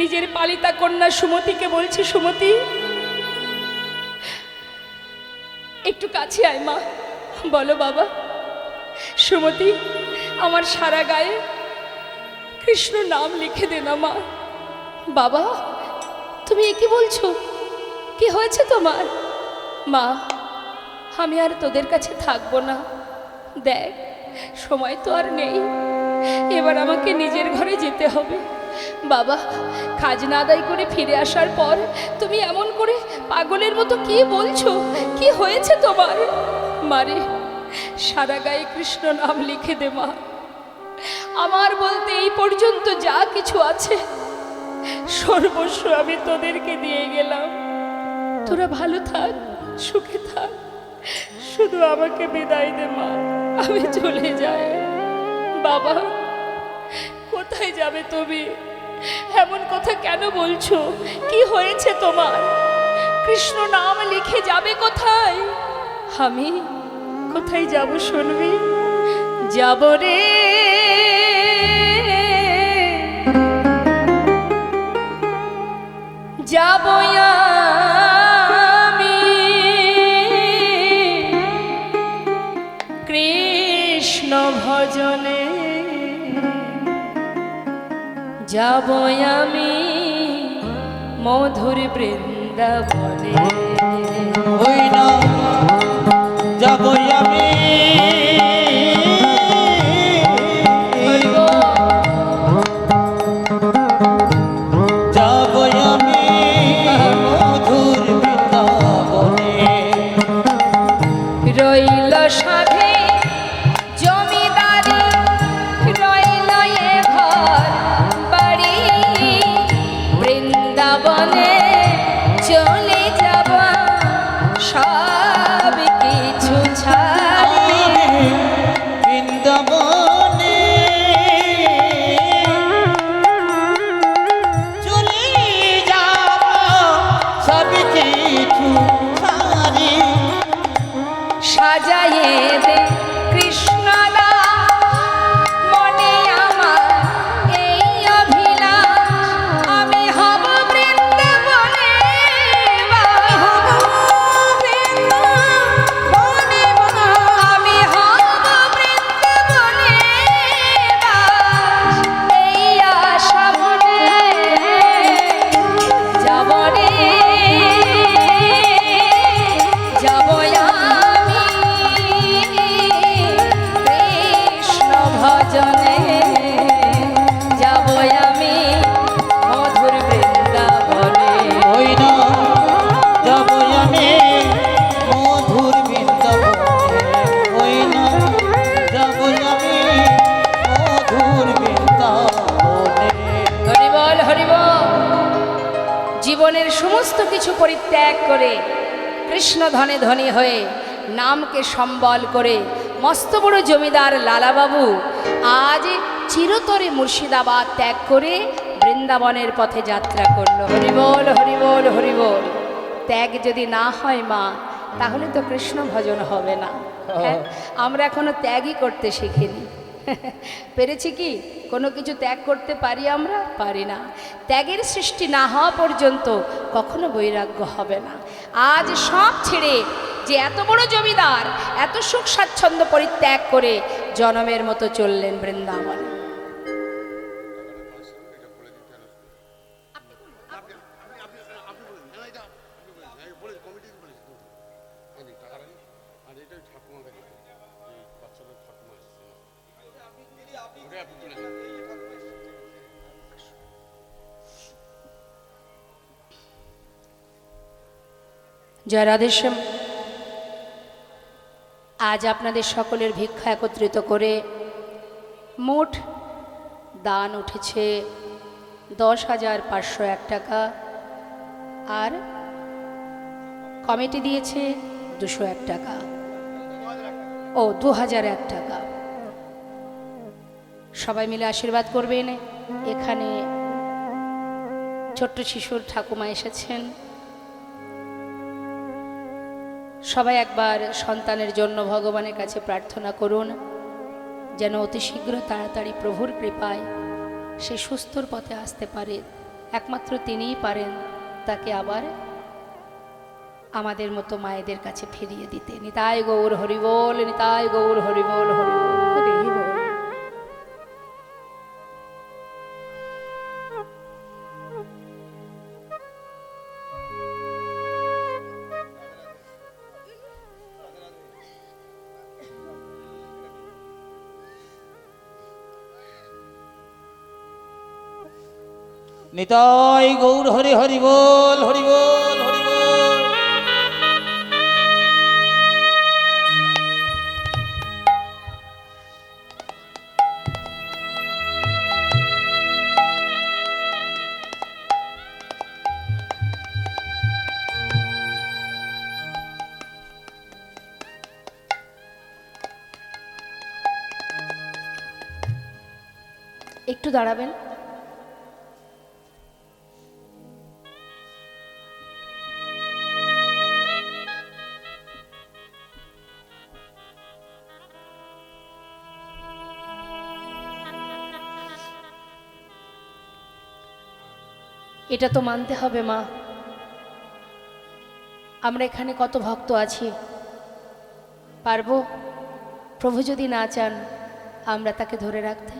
নিজের পালিতা কন্যা সুমতিকে বলছি, সুমতি একটু কাছে আয় মা। বলো বাবা। সুমতি, আমার সারা গায়ে কৃষ্ণ নাম লিখে দে না মা। বাবা, তুমি এ কি বলছো? কি হয়েছে তোমার? মা, আমি আর তোদের কাছে থাকবো না। দেখ, সময় তো আর নেই, এবার আমাকে নিজের ঘরে যেতে হবে। বাবা, খাজনা আদায় করে ফিরে আসার পর তুমি এমন করে পাগলের মতো কি বলছো? কি হয়েছে তোমার? মারে, সারা গায়ে কৃষ্ণ নাম লিখে দে মা। আমার বলতে এই পর্যন্ত যা কিছু আছে সর্বস্ব আমি তোদেরকে দিয়ে গেলাম। তোরা ভালো থাক, সুখে থাক, শুধু আমাকে বিদায় দে মা, আমি চলে যাই। বাবা, কোথায় যাবে তুমি? এমন কথা কেন বলছো? কি হয়েছে তোমার? কৃষ্ণ নাম লিখে যাবে কোথায়? আমি কোথায় যাব শুনবি? যাব রে যাব আমি কৃষ্ণ ভজনে, যাব আমি মধুর বৃন্দাবনে। ওই না যাব আমি রইল সাধে জমিদারি, রইল এ ঘর বাড়ি, বৃন্দাবনে চলে যাব সব কিছু ছাড়ি। বৃন্দাবনে চলে যাব সব কিছু ছাড়ি। সাজায়ে দে কৃষ্ণদা মনে আমার এই অভিলাষ, আমি হব বৃন্দাবনে, হব বৃন্দাবনে। পরিত্যাগ করে কৃষ্ণ ধনে ধনী হয়ে নামকে সম্বল করে মস্ত বড় জমিদার লালাবাবু আজ চিরতরে মুর্শিদাবাদ ত্যাগ করে বৃন্দাবনের পথে যাত্রা করলো। হরিবোল হরিবোল হরিবোল। ত্যাগ যদি না হয় মা, তাহলে তো কৃষ্ণ ভজন হবে না। হ্যাঁ, আমরা এখনো ত্যাগই করতে শিখিনি। পেরেছি কি কোনো কিছু ত্যাগ করতে পারি? আমরা পারি না। ত্যাগের সৃষ্টি না হওয়া পর্যন্ত কখনো বৈরাগ্য হবে না। আজ সব ছেড়ে যে এত বড় জমিদার এত সুখ স্বাচ্ছন্দ্য পরিত্যাগ করে জনমের মতো চললেন বৃন্দাবনে। জয় রাধেশ্যাম। আজ আপনাদের সকলের ভিক্ষা একত্রিত করে মোট দান উঠেছে 10,501 টাকা, আর কমিটি দিয়েছে 201 টাকা, ও 2001 টাকা। সবাই মিলে আশীর্বাদ করবেন। এখানে ছোট্ট শিশুর ঠাকুমা এসেছেন। সবাই একবার সন্তানের জন্য ভগবানের কাছে প্রার্থনা করুন যেন অতি শীঘ্র তাড়াতাড়ি প্রভুর কৃপায় সে সুস্থর পথে আসতে পারে। একমাত্র তিনিই পারেন তাকে আবার আমাদের মতো মায়েদের কাছে ফিরিয়ে দিতে। নিতাই গৌর হরিবোল, নিতাই গৌর হরিবোল, হরিবোল হরিবোল। নিতাই গৌর হরি হরি বল, হরি বল, হরি বল। একটু দাঁড়াবেন। এটা তো মানতে হবে মা, আমরা এখানে কত ভক্ত আছি, পারবো? প্রভু যদি না চান আমরা তাকে ধরে রাখতে?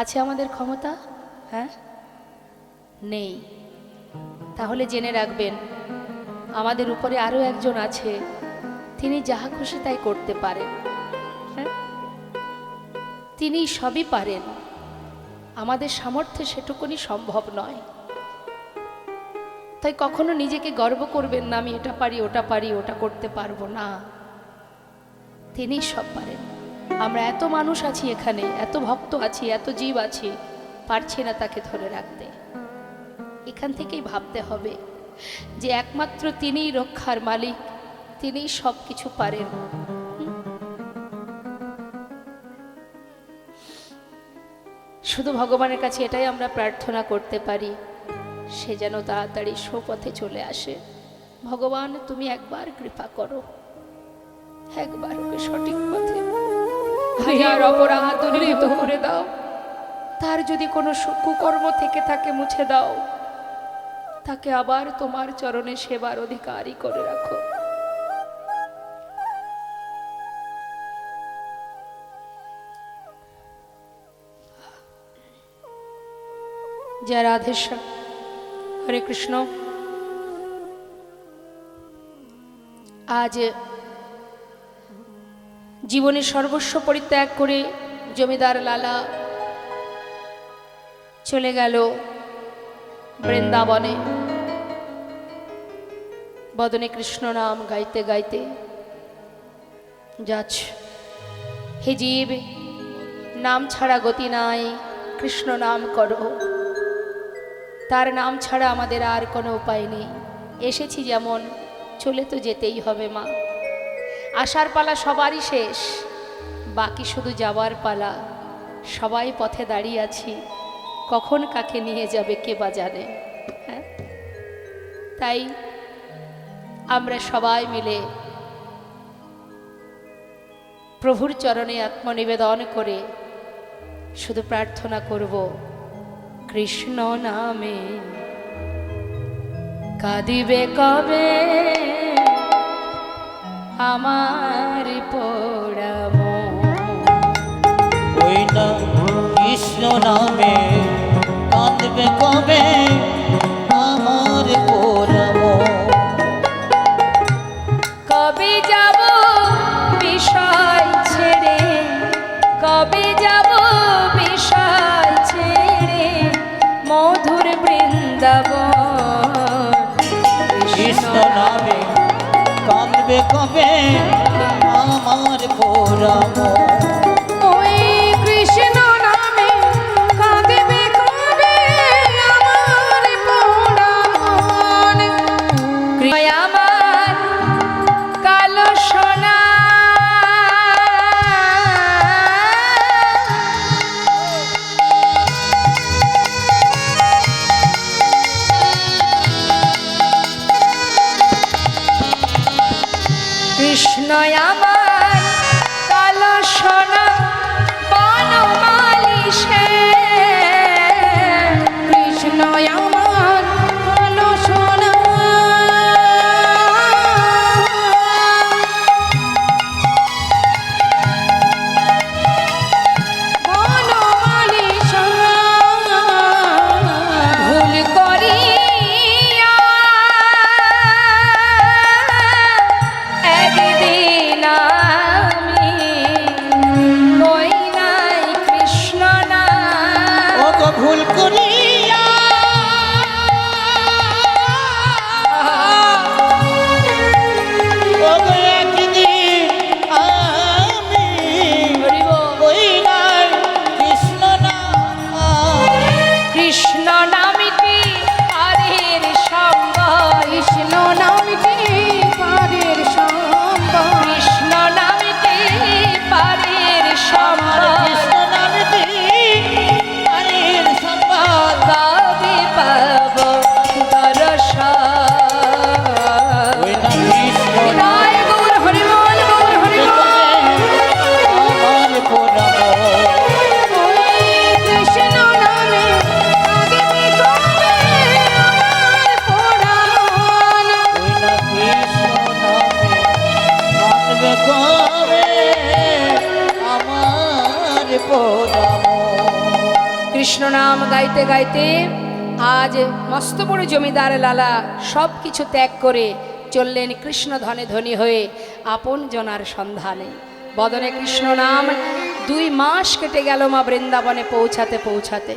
আছে আমাদের ক্ষমতা? হ্যাঁ, নেই। তাহলে জেনে রাখবেন আমাদের উপরে আরও একজন আছে, তিনি যাহা খুশি তাই করতে পারেন। হ্যাঁ, তিনি সবই পারেন, আমাদের সামর্থ্যে সেটুকুনি সম্ভব নয়। তাই কখনো নিজেকে গর্ব করবেন না আমি এটা পারি, ওটা পারি, ওটা করতে পারবো না। তিনি সব পারেন। আমরা এত মানুষ আছি এখানে, এত ভক্ত আছি, এত জীব আছি, পারছি না তাকে ধরে রাখতে। এখান থেকেই ভাবতে হবে যে একমাত্র তিনিই রক্ষার মালিক, তিনিই সব কিছু পারেন। শুধু ভগবানের কাছে এটাই আমরা প্রার্থনা করতে পারি, সে যেন তাড়াতাড়ি সুপথে চলে আসে। ভগবান তুমি একবার কৃপা করো, একবার ওকে সঠিক পথে, হাজার অপরাধ দূরীভূত করে দাও। তার যদি কোনো কুকর্ম থেকে থাকে মুছে দাও, তাকে আবার তোমার চরণে সেবার অধিকারী করে রাখো। জয় রাধেশ্যাম। হরে কৃষ্ণ। আজ জীবনের সর্বস্ব পরিত্যাগ করে জমিদার লালা চলে গেল বৃন্দাবনে। বদনে কৃষ্ণ নাম গাইতে গাইতে যাচ্ছে। হে জীব, নাম ছাড়া গতি নাই, কৃষ্ণ নাম করো। তার নাম ছাড়া আমাদের আর কোনো উপায় নেই। এসেছি যেমন, চলে তো যেতেই হবে মা। আসার পালা সবারই শেষ, বাকি শুধু যাওয়ার পালা। সবাই পথে দাঁড়িয়ে আছি, কখন কাকে নিয়ে যাবে কে বা জানে। হ্যাঁ, তাই আমরা সবাই মিলে প্রভুর চরণে আত্মনিবেদন করে শুধু প্রার্থনা করব, কৃষ্ণ নামে কাঁদিবে কবে আমার পোড়া মন। ওই না কৃষ্ণ নামে কাঁদবে কবে আমার পোড়া মন। কবে যাব বিষয় ছেড়ে, কবে যাব বিষয় ছেড়ে মধুর বৃন্দাবন। কৃষ্ণ নামে কাঁদবে কবে আমার পোড়া মন। ওই কৃষ্ণ নামে কাঁদিবে কবে আমার পোড়া মন। আমার কালো সোনা কৃষ্ণ আমার কালো সোনা বনমালী সে। কৃষ্ণ আমার কালো সোনা বনমালী সোনা। ভুল করিয়া একদিন আমি কই নাই কৃষ্ণ নাম। ও গো ভুল করিয়া ও গো একদিন আমি ওই নাই কৃষ্ণ নাম। কৃষ্ণ নামটি পারের সঙ্গ, কৃষ্ণ নামটি পারের সঙ্গ, কৃষ্ণ নামটি পারের সঙ্গ। কৃষ্ণ নামটি হরির সম্পদ। কবে পাব দর্শন। ওই না কৃষ্ণ জয় গৌর হরি বল, গৌর হরি বল। আমার পোড়া মন। ওই কৃষ্ণ নামে কাঁদিবে কবে আমার পোড়া মন। ওই না কৃষ্ণ নামে কাঁদবে কবে আমার পোড়া মন। কৃষ্ণ নাম গাইতে গাইতে আজ মস্ত বড় জমিদার লালা সব কিছু ত্যাগ করে চললেন কৃষ্ণ ধনে ধনী হয়ে আপন জনার সন্ধানে। বদনে কৃষ্ণ নাম 2 মাস কেটে গেল মা বৃন্দাবনে পৌঁছাতে পৌঁছাতে।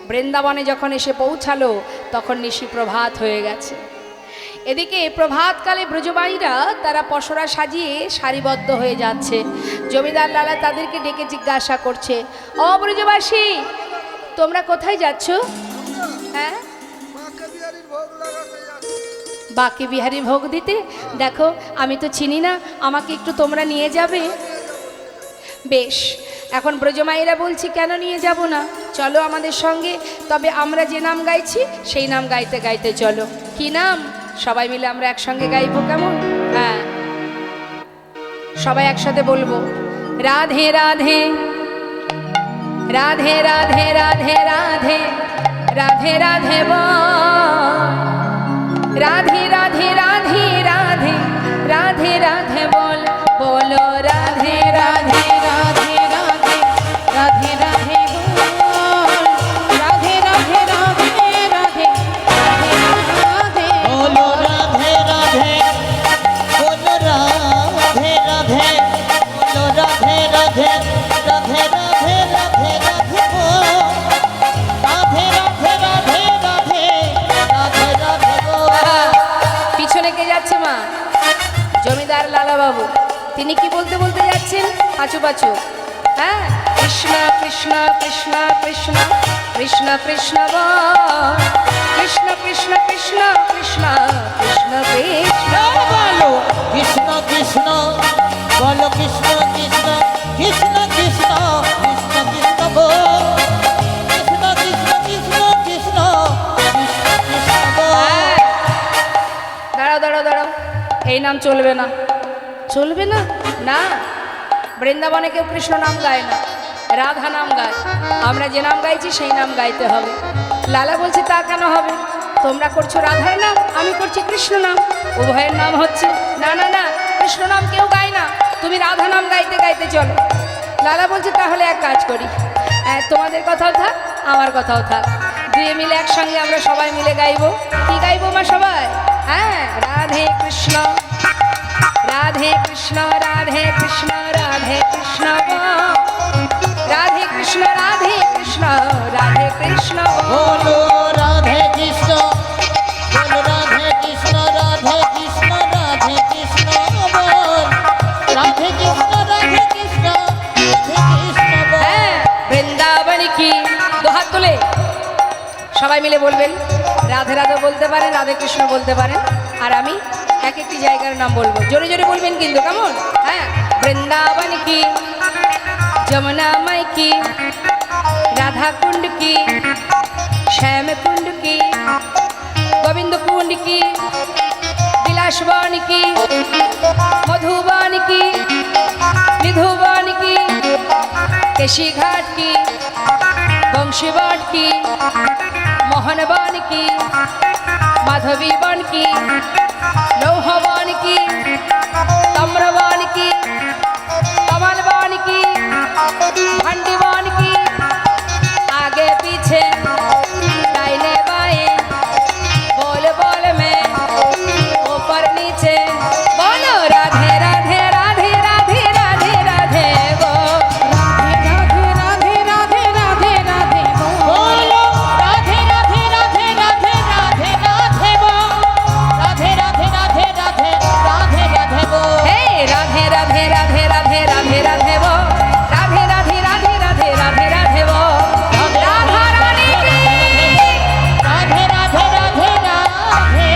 বৃন্দাবনে যখন এসে পৌঁছালো তখন নিশি প্রভাত হয়ে গেছে। এদিকে প্রভাতকালে ব্রজবাইরা তারা পসরা সাজিয়ে সারিবদ্ধ হয়ে যাচ্ছে। জমিদার লালা তাদেরকে ডেকে জিজ্ঞাসা করছে, ও ব্রজবাসী, তোমরা কোথায় যাচ্ছ? হ্যাঁ, বাকি বিহারী ভোগ দিতে। দেখো আমি তো চিনি না, আমাকে একটু তোমরা নিয়ে যাবে? বেশ, এখন ব্রজমাইরা বলছি কেন নিয়ে যাব না, চলো আমাদের সঙ্গে। তবে আমরা যে নাম গাইছি সেই নাম গাইতে গাইতে চলো। কি নাম? সবাই মিলে আমরা একসঙ্গে গাইবো, কেমন? হ্যাঁ, সবাই একসাথে বলবো, রাধে রাধে রাধে রাধে রাধে রাধে রাধে রাধে বল, রাধে রাধে রাধে রাধে রাধে রাধে বল, বলো রাধে রাধে রাধে রাধে রাধে রাধে বল, রাধে রাধে রাধে রাধে রাধে রাধে বলো রাধে রাধে, বলো রাধে রাধে, বলো রাধে রাধে, রাধে রাধে রাধে রাধে বল, রাধে রাধে রাধে রাধে রাধে রাধে বল। পিছনে কে যাচ্ছে মা? জমিদার লালা বাবু। তিনি কি বলতে বলতে যাচ্ছেন? পাচু পাচু। হ্যাঁ, কৃষ্ণ কৃষ্ণ কৃষ্ণ কৃষ্ণ কৃষ্ণ কৃষ্ণ বল, কৃষ্ণ কৃষ্ণ কৃষ্ণ কৃষ্ণ কৃষ্ণ কৃষ্ণ বলো কৃষ্ণ কৃষ্ণ, বলো কৃষ্ণ কৃষ্ণ কৃষ্ণ কৃষ্ণ কৃষ্ণ কৃষ্ণ বল, কৃষ্ণ কৃষ্ণ কৃষ্ণ কৃষ্ণ কৃষ্ণ কৃষ্ণ বল। হ্যাঁ। দাঁড়াও দাঁড়াও দাঁড়াও, এই নাম চলবে না, চলবে না, না। বৃন্দাবনে কেউ কৃষ্ণ নাম গায় না, রাধা নাম গায়। আমরা যে নাম গাইছি সেই নাম গাইতে হবে। লালা বলছে তা কেন হবে? তোমরা করছো রাধার নাম, আমি করছি কৃষ্ণ নাম, উভয়ের নাম হচ্ছে। না না না, কৃষ্ণ নাম কেউ গায় না, তুমি রাধা নাম গাইতে গাইতে চলো। লালা বলছে তাহলে এক কাজ করি, তোমাদের কথাও থাক আমার কথাও থাক, দুয়ে মিলে একসঙ্গে আমরা সবাই মিলে গাইবো। কি গাইবো মা সবাই? হ্যাঁ, রাধে কৃষ্ণ রাধে কৃষ্ণ রাধে কৃষ্ণ রাধে কৃষ্ণ বল, রাধে কৃষ্ণ রাধে কৃষ্ণ রাধে কৃষ্ণ বল। বলো রাধে কৃষ্ণ, বলো রাধে কৃষ্ণ রাধে কৃষ্ণ রাধে কৃষ্ণ বল, রাধে কৃষ্ণ রাধে কৃষ্ণ রাধে কৃষ্ণ বল। হ্যাঁ, বৃন্দাবন কি, দুহাত তুলে সবাই মিলে বলবেন। রাধে রাধে বলতে পারেন, রাধে কৃষ্ণ বলতে পারেন, আর আমি এক একটি জায়গার নাম বলবো, জোরে জোরে বলবেন কিন্তু, কেমন? হ্যাঁ, বৃন্দাবন কি, যমুনা মাই কি, রাধা কুণ্ড কি, শ্যাম কুণ্ড কি, গোবিন্দ কুণ্ড কি, বিলাসবন কি, মধুবন কি, নিধুবন কি, কেশি ঘাট কি, বংশীবন কি, মোহনবন কি, মাধবী বন কি, লৌহবন কি, তাম্রবন কি, कमलवन की, भंडीवन की, आगे पीछे दाहिने बाएं, बोल बोल में ऊपर नीचे, बोलो राधे राधे राधे राधे राधे राधे बोल, राधे राधे राधे राधे राधे बोल, बोलो राधे राधे राधे राधे राधे राधे बोल, राधे राधे राधे राधे राधे राधे बोल। हे राधे राधे राधे राधे राधे राधे वो, राधे राधे राधे राधे राधे राधे वो, राधा रानी की, राधे राधे राधे राधे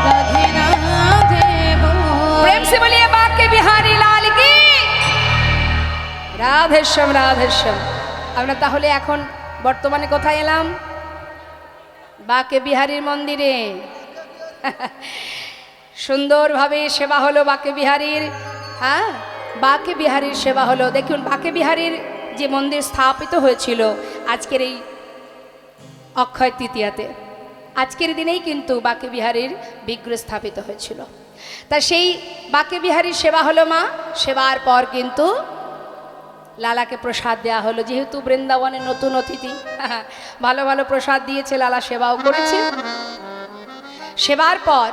राधे राधे बोल। प्रेम से बोलिए बाके बिहारी लाल की, রাধেশ্যাম রাধেশ্যাম। আমরা তাহলে এখন বর্তমানে কোথায় এলাম? বাকে বিহারীর মন্দিরে। সুন্দরভাবে সেবা হলো বাকে বিহারীর। হ্যাঁ, বাকে বিহারীর সেবা হলো। দেখুন, বাকে বিহারীর যে মন্দির স্থাপিত হয়েছিল আজকের এই অক্ষয় তৃতীয়াতে, আজকের দিনেই কিন্তু বাকে বিহারীর বিগ্রহ স্থাপিত হয়েছিল। তা সেই বাকে বিহারীর সেবা হলো মা। সেবার পর কিন্তু লালাকে প্রসাদ দেওয়া হলো, যেহেতু বৃন্দাবনের নতুন অতিথি, ভালো ভালো প্রসাদ দিয়েছে, লালা সেবাও করেছে। সেবার পর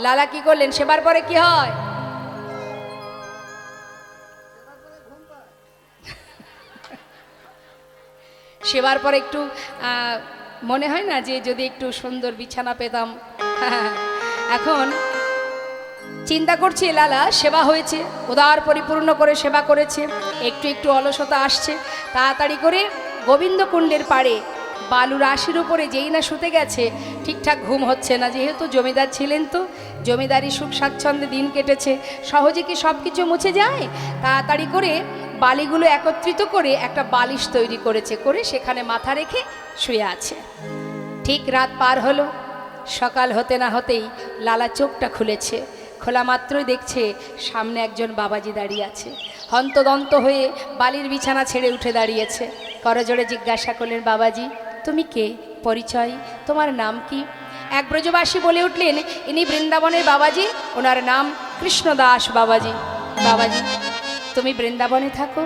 লালা কি করলেন? সেবার পরে কি হয়? সেবার পরে একটু মনে হয় না যে যদি একটু সুন্দর বিছানা পেতাম। এখন চিন্তা করছি, লালা সেবা হয়েছে, উদার পরিপূর্ণ করে সেবা করেছে, একটু একটু অলসতা আসছে, তাড়াতাড়ি করে গোবিন্দ কুণ্ডের পাড়ে বালু রাশির উপরে যেই না শুতে গেছে, ঠিকঠাক ঘুম হচ্ছে না। যেহেতু জমিদার ছিলেন, তো জমিদারি সুখ স্বাচ্ছন্দ্যে দিন কেটেছে, সহজে কি সব কিছু মুছে যায়? তাড়াতাড়ি করে বালিগুলো একত্রিত করে একটা বালিশ তৈরি করেছে, করে সেখানে মাথা রেখে শুয়ে আছে। ঠিক রাত পার হলো, সকাল হতে না হতেই লালা চোখটা খুলেছে। খোলা মাত্রই দেখছে সামনে একজন বাবাজি দাঁড়িয়ে আছে। হন্তদন্ত হয়ে বালির বিছানা ছেড়ে উঠে দাঁড়িয়েছে। করজোড়ে জিজ্ঞাসা করলেন, বাবাজি তুমি কে? পরিচয়, তোমার নাম কি? এক ব্রজবাসী বলে উঠলেন, ইনি বৃন্দাবনের বাবাজি, ওনার নাম কৃষ্ণদাস বাবাজি। বাবাজি তুমি বৃন্দাবনে থাকো?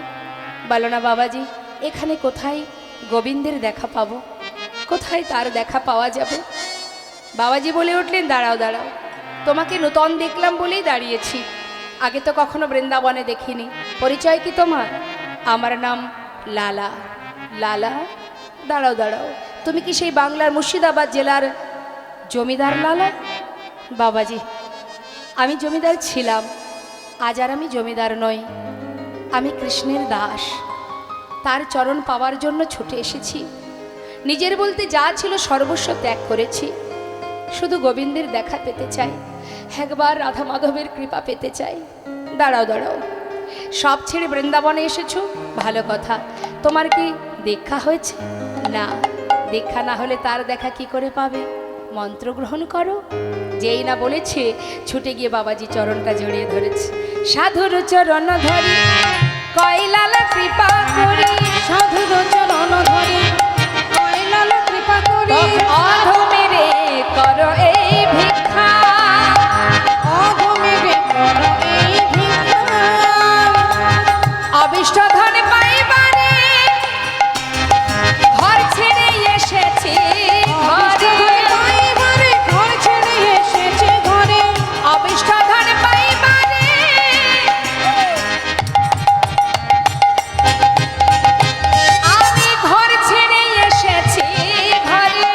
বলো না বাবাজি, এখানে কোথায় গোবিন্দের দেখা পাবো? কোথায় তার দেখা পাওয়া যাবে? বাবাজি বলে উঠলেন, দাঁড়াও দাঁড়াও, তোমাকে নূতন দেখলাম বলেই দাঁড়িয়েছি, আগে তো কখনো বৃন্দাবনে দেখিনি। পরিচয় কি তোমার? আমার নাম লালা। লালা? দাঁড়াও দাঁড়াও, তুমি কি সেই বাংলার মুর্শিদাবাদ জেলার জমিদার লালা? বাবাজি আমি জমিদার ছিলাম, আজ আর আমি জমিদার নই, আমি কৃষ্ণের দাস। তার চরণ পাওয়ার জন্য ছুটে এসেছি। নিজের বলতে যা ছিল সর্বস্ব ত্যাগ করেছি, শুধু গোবিন্দের দেখা পেতে চাই, একবার রাধা মাধবের কৃপা পেতে চাই। দাঁড়াও দাঁড়াও, সব ছেড়ে বৃন্দাবনে এসেছো, ভালো কথা। তোমার কি দীক্ষা হয়েছে? না, দীক্ষা না হলে তার দেখা কি করে পাবে? মন্ত্র গ্রহণ করো। যেই না বলেছে, ছুটে গিয়ে বাবাজি চরণটা জড়িয়ে ধরেছে। সাধুর চরণ ধরি কয়লালা কৃপা করি, সাধুর চরণ ধরি কয়লালা কৃপা করি, অধমেরে করো এই ভিক্ষা, অধমেরে করো এই ভিক্ষা, অবিষ্ট ধন পাইবারে ঘর ছেড়ে এসেছি ঘরে, পাইবারে ঘর ছেড়ে এসেছে ঘরে, অবিষ্ট ধন পাইবারে আমি ঘর ছেড়ে এসেছি ঘরে,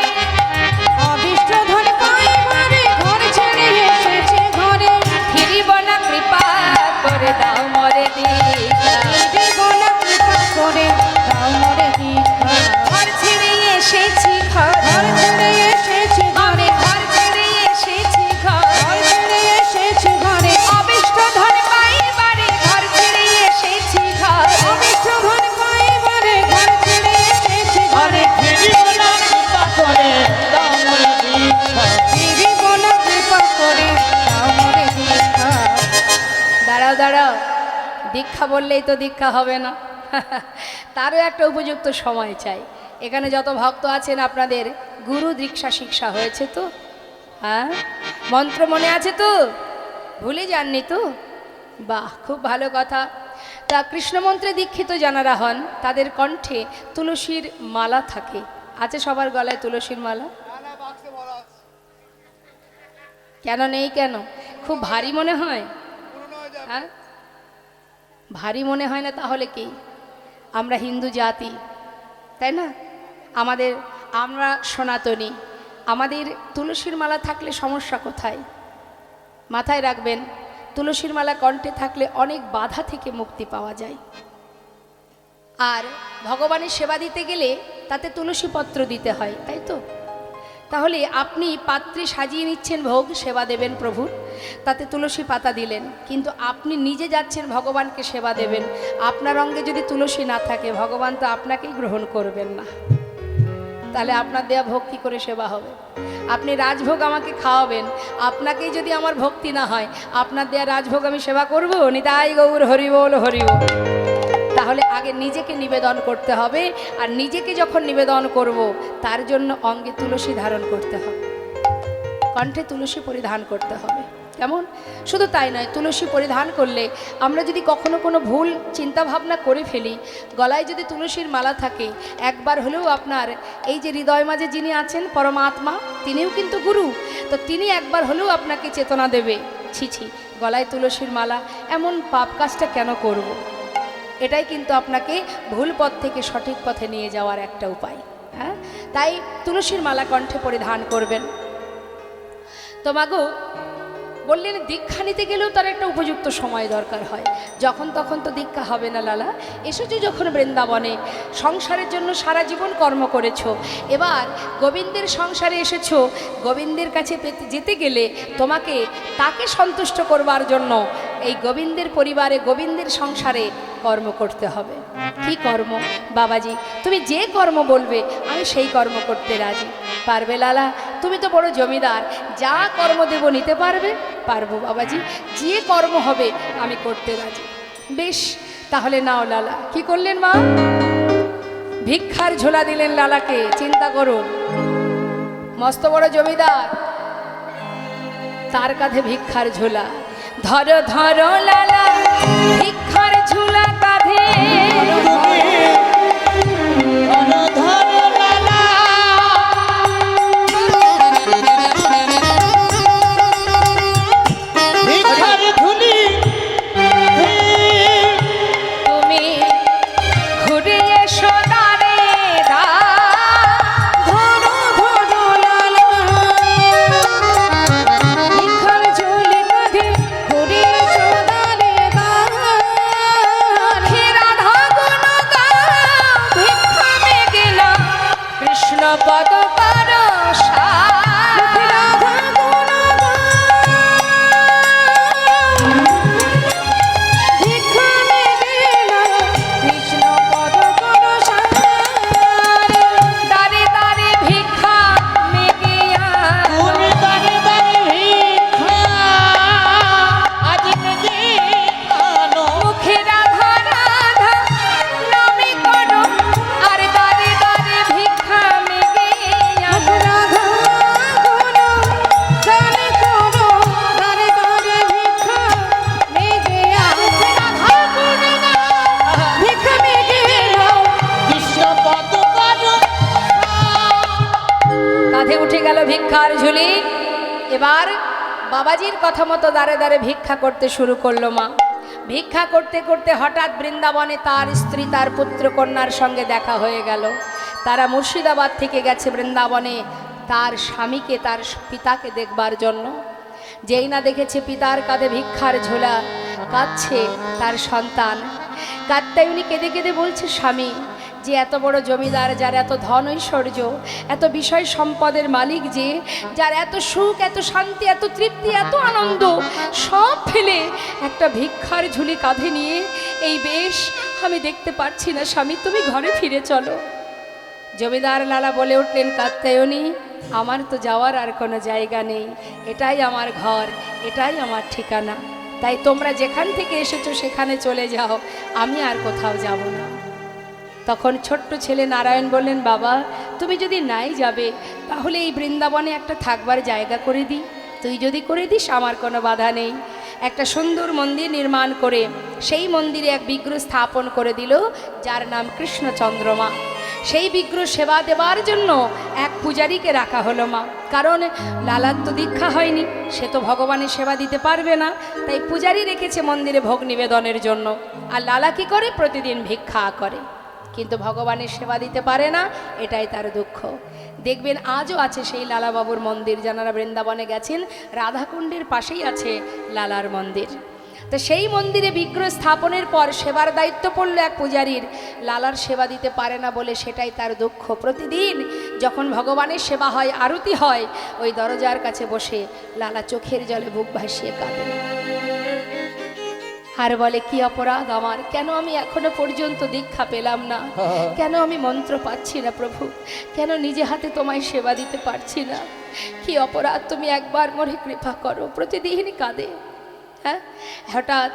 অবিষ্ট ধন পাইবারে ঘর ছেড়ে এসেছে ঘরে, ফিরিব না কৃপা করে দাও মরে দীক্ষা, জীবন কৃপা করে দাও মোরে দীক্ষা, ঘর ছেড়ে এসেছি ঘরে, ঘর ছেড়ে এসেছে আমি ঘরে, ঘর ছেড়ে এসেছি ঘরে, ঘর ছেড়ে এসেছে ঘরে, অবিষ্ট ধন পাইবারে ঘর ছেড়ে এসেছি ঘরে, অবিষ্ট ধন পাইবারে ঘর ছেড়ে এসেছে ঘরে, জীবন কৃপা করে দাও মোরে দীক্ষা। জীবন কৃপা করে দাও মোরে দীক্ষা। দাঁড়াও দাঁড়াও, দীক্ষা বললেই তো দীক্ষা হবে না, তারও একটা উপযুক্ত সময় চাই। এখানে যত ভক্ত আছেন আপনাদের গুরু দীক্ষা শিক্ষা হয়েছে তো? হ্যাঁ, মন্ত্র মনে আছে তো? ভুলে যাননি তো? বাহ, খুব ভালো কথা। তা কৃষ্ণমন্ত্রে দীক্ষিত যারা হন তাদের কণ্ঠে তুলসীর মালা থাকে। আছে সবার গলায় তুলসীর মালা? কেন নেই কেন? খুব ভারী মনে হয়? হ্যাঁ, ভারী মনে হয় না তাহলে কি? আমরা হিন্দু জাতি, তাই না? আমরা সনাতনী, আমাদের তুলসীর মালা থাকলে সমস্যা কোথায়? মাথায় রাখবেন, তুলসীর মালা কণ্ঠে থাকলে অনেক বাধা থেকে মুক্তি পাওয়া যায়। আর ভগবানের সেবা দিতে গেলে তাতে তুলসী পত্র দিতে হয়, তাই তো? তাহলে আপনি পাত্রে সাজিয়ে নিচ্ছেন ভোগ, সেবা দেবেন প্রভুর, তাতে তুলসী পাতা দিলেন, কিন্তু আপনি নিজে যাচ্ছেন ভগবানকে সেবা দেবেন, আপনার অঙ্গে যদি তুলসী না থাকে ভগবান তো আপনাকেই গ্রহণ করবেন না। তাহলে আপনার দেয়া ভোগ কী করে সেবা হবে? আপনি রাজভোগ আমাকে খাওয়াবেন, আপনাকেই যদি আমার ভক্তি না হয়, আপনার দেয়া রাজভোগ আমি সেবা করব? নিতাই গৌর হরি বল হরি বল। তাহলে আগে নিজেকে নিবেদন করতে হবে, আর নিজেকে যখন নিবেদন করব তার জন্য অঙ্গে তুলসী ধারণ করতে হবে, কণ্ঠে তুলসী পরিধান করতে হবে। কেমন? শুধু তাই নয়, তুলসী পরিধান করলে আমরা যদি কখনো কোনো ভুল চিন্তা ভাবনা করে ফেলি, গলায় যদি তুলসীর মালা থাকে, একবার হলেও আপনার এই যে হৃদয় মাঝে যিনি আছেন পরমাত্মা, তিনিও কিন্তু গুরু, তো তিনি একবার হলেও আপনাকে চেতনা দেবে, ছি ছি, গলায় তুলসীর মালা, এমন পাপ কাজটা কেন করব? এটাই কিন্তু আপনাকে ভুল পথ থেকে সঠিক পথে নিয়ে যাওয়ার একটা উপায়। হ্যাঁ, তাই তুলসীর মালা কণ্ঠে পরিধান করবেন। তো মাগো বললেন দীক্ষা নিতে গেলেও তার একটা উপযুক্ত সময় দরকার হয়, যখন তখন তো দীক্ষা হবে না লালা। এসেছো যখন বৃন্দাবনে, সংসারের জন্য সারা জীবন কর্ম করেছো, এবার গোবিন্দের সংসারে এসেছো, গোবিন্দের কাছে যেতে গেলে তোমাকে তাকে সন্তুষ্ট করবার জন্য এই গোবিন্দের পরিবারে, গোবিন্দের সংসারে কর্ম করতে হবে। কি কর্ম? বাবাজি তুমি যে কর্ম বলবে আমি সেই কর্ম করতে রাজি। পারবে লালা? তুমি তো বড় জমিদার, যা কর্ম দেব নিতে পারবে? পারবো বাবাজি, যে কর্ম হবে আমি করতে রাজি। বেশ, তাহলে নাও লালা। কি করলেন মা? ভিক্ষার ঝোলা দিলেন লালাকে। চিন্তা করুন, মস্ত বড় জমিদার, তার কাঁধে ভিক্ষার ঝোলা। ধরো ধরো লালা ভিক্ষার ঝোলা কাঁধে, তুমি ঘুরে এসো দাঁড়ে দা, ধরো ধরো লালা, ভিক্ষার ঝুলি কাঁধে ঘুরে এসো দাঁড়ে দা, পদ করো দারে দারে ভিক্ষা মেগিয়া তুমি দাঁড়ে দাঁড়ে ভিক্ষা আজ মেঘে আনো। মুখে রাধা রাধা নামে করো আর দারে দারে ভিক্ষা মেগিয়া রাধা করো দারে করো দারে দারে ভিক্ষা মেগিয়া রাধা করো ভিক্ষা মেগিয়া কৃষ্ণ পদ করো কাঁধে উঠে গেল ভিক্ষার ঝুলি। এবার বাবাজির কথা মতো দাঁড়ে দাঁড়ে ভিক্ষা করতে শুরু করলো মা। ভিক্ষা করতে করতে হঠাৎ বৃন্দাবনে তার স্ত্রী তার পুত্র কন্যার সঙ্গে দেখা হয়ে গেল। তারা মুর্শিদাবাদ থেকে গেছে বৃন্দাবনে তার স্বামীকে তার পিতাকে দেখবার জন্য। যেই না দেখেছে পিতার কাঁধে ভিক্ষার ঝোলা, কাঁদছে তার সন্তান। কাত্যায়নী কেঁদে কেঁদে বলছে, স্বামী যে এত বড় জমিদার, যার এত ধন ঐশ্বর্য, এত বিষয় সম্পদের মালিক, যে যার এত সুখ, এত শান্তি, এত তৃপ্তি, এত আনন্দ, সব ফেলে একটা ভিক্ষার ঝুলি কাঁধে নিয়ে এই বেশ আমি দেখতে পারছি না। স্বামী তুমি ঘরে ফিরে চলো। জমিদার লালা বলে উঠলেন, কাত্যায়নী আমার তো যাওয়ার আর কোনো জায়গা নেই, এটাই আমার ঘর, এটাই আমার ঠিকানা, তাই তোমরা যেখান থেকে এসেছো সেখানে চলে যাও, আমি আর কোথাও যাব না। তখন ছোট্ট ছেলে নারায়ণ বললেন, বাবা তুমি যদি নাই যাবে তাহলে এই বৃন্দাবনে একটা থাকবার জায়গা করে দিই, তুই যদি করে দিস আমার কোনো বাধা নেই। একটা সুন্দর মন্দির নির্মাণ করে সেই মন্দিরে এক বিগ্রহ স্থাপন করে দিল, যার নাম কৃষ্ণচন্দ্রমা। সেই বিগ্রহ সেবা দেবার জন্য এক পূজারীকে রাখা হলো মা। কারণ লালার তো দীক্ষা হয়নি, সে তো ভগবানের সেবা দিতে পারবে না, তাই পূজারী রেখেছে মন্দিরে ভোগ নিবেদনের জন্য। আর লালা কি করে? প্রতিদিন ভিক্ষা করে, কিন্তু ভগবানের সেবা দিতে পারে না, এটাই তার দুঃখ। দেখবেন আজও আছে সেই লালাবাবুর মন্দির, যারা বৃন্দাবনে গেছেন রাধাকুণ্ডের পাশেই আছে লালার মন্দির। তো সেই মন্দিরে বিগ্রহ স্থাপনের পর সেবার দায়িত্ব পড়ল এক পূজারীর। লালার সেবা দিতে পারে না বলে সেটাই তার দুঃখ। প্রতিদিন যখন ভগবানের সেবা হয়, আরতি হয়, ওই দরজার কাছে বসে লালা চোখের জলে বুক ভাসিয়ে কাঁদে আর বলে, কি অপরাধ আমার, কেন আমি এখনো পর্যন্ত দীক্ষা পেলাম না, কেন আমি মন্ত্র পাচ্ছি না প্রভু, কেন নিজে হাতে তোমায় সেবা দিতে পারছি না, কি অপরাধ, তুমি একবার মোরে কৃপা করো। প্রতিদিন কাঁদে। হ্যাঁ, হঠাৎ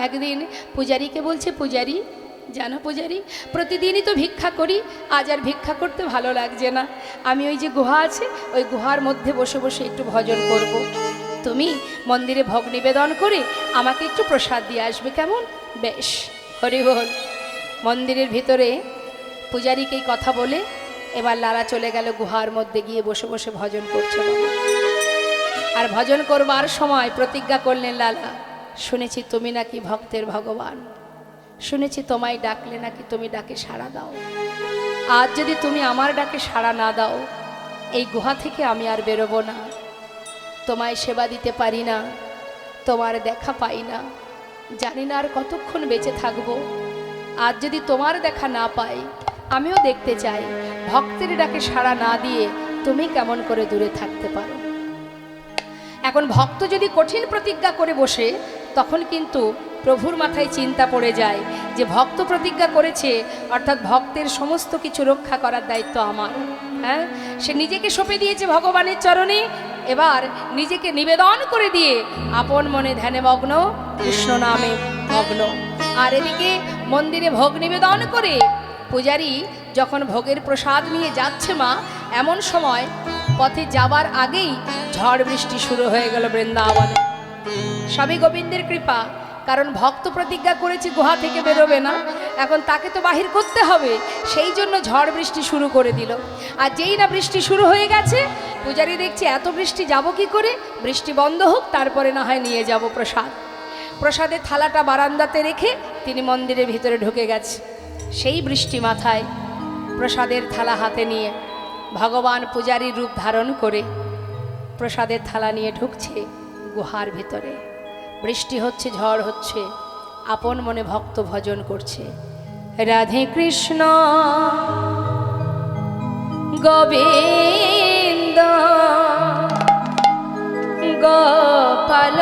একদিন পূজারীকে বলছে, পূজারী জানো পূজারী, প্রতিদিনই তো ভিক্ষা করি, আজ আর ভিক্ষা করতে ভালো লাগছে না, আমি ওই যে গুহা আছে ওই গুহার মধ্যে বসে বসে একটু ভজন করব। তুমি মন্দিরে ভোগ নিবেদন করে আমাকে একটু প্রসাদ দিয়ে আসবে, কেমন? বেশ, হরি বল। মন্দিরের ভিতরে পূজারীকে কথা বলে এবার লালা চলে গেল গুহার মধ্যে, গিয়ে বসে বসে ভজন করছে বাবা। আর ভজন করবার সময় প্রতিজ্ঞা করলেন লালা, শুনেছি তুমি নাকি ভক্তের ভগবান, শুনেছি তোমায় ডাকলে নাকি তুমি ডাকে সাড়া দাও, আজ যদি তুমি আমার ডাকে সাড়া না দাও এই গুহা থেকে আমি আর বেরোবো না, তোমায় সেবা দিতে পারি না, তোমার দেখা পাই না, জানি না আর কতক্ষণ বেঁচে থাকবো। আজ যদি তোমার দেখা না পাই, আমিও দেখতে চাই ভক্তের ডাকে সাড়া না দিয়ে তুমি কেমন করে দূরে থাকতে পারো। এখন ভক্ত যদি কঠিন প্রতিজ্ঞা করে বসে, তখন কিন্তু প্রভুর মাথায় চিন্তা পড়ে যায় যে ভক্ত প্রতিজ্ঞা করেছে, অর্থাৎ ভক্তের সমস্ত কিছু রক্ষা করার দায়িত্ব আমার। হ্যাঁ, সে নিজেকে সঁপে দিয়েছে ভগবানের চরণে, এবার নিজেকে নিবেদন করে দিয়ে আপন মনে ধ্যানে মগ্ন, কৃষ্ণ নামে মগ্ন। আর এদিকে মন্দিরে ভোগ নিবেদন করে পূজারী যখন ভোগের প্রসাদ নিয়ে যাচ্ছে মা, এমন সময় পথে যাবার আগেই ঝড় বৃষ্টি শুরু হয়ে গেল বৃন্দাবনে। স্বামী গোবিন্দের কৃপা, কারণ ভক্ত প্রতিজ্ঞা করেছে গুহা থেকে বেরোবে না, এখন তাকে তো বাহির করতে হবে, সেই জন্য ঝড় বৃষ্টি শুরু করে দিল। আর যেই না বৃষ্টি শুরু হয়ে গেছে, পূজারী দেখছে এত বৃষ্টি যাব কি করে, বৃষ্টি বন্ধ হোক তারপরে না হয় নিয়ে যাব প্রসাদ। প্রসাদের থালাটা বারান্দাতে রেখে তিনি মন্দিরের ভিতরে ঢুকে গেছে। সেই বৃষ্টি মাথায় প্রসাদের থালা হাতে নিয়ে ভগবান পূজারীর রূপ ধারণ করে প্রসাদের থালা নিয়ে ঢুকছে গুহার ভিতরে। বৃষ্টি হচ্ছে, ঝড় হচ্ছে, আপন মনে ভক্ত ভজন করছে, রাধে কৃষ্ণ গোবিন্দ গোপাল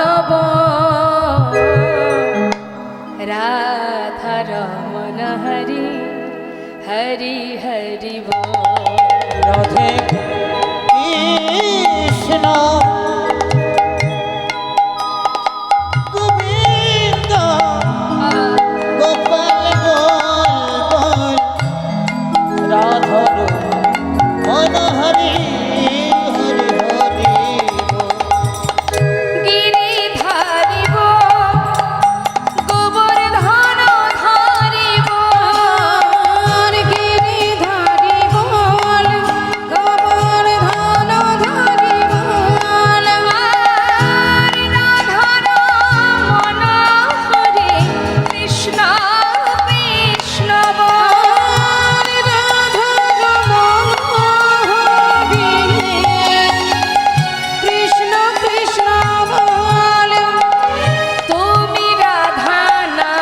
রাধা রমণ হরি হরি হরি রাধে কৃষ্ণ গোবিন্দ গোপাল গোল রাধার মন হরি হরি হরি গিরিধারিব গোবর্ধন ধারিব গিরিধারিব গোবর্ধন ধারিব রাধার মন হরে কৃষ্ণ কৃষ্ণ কৃষ্ণ কৃষ্ণ বল তুমি রাধা না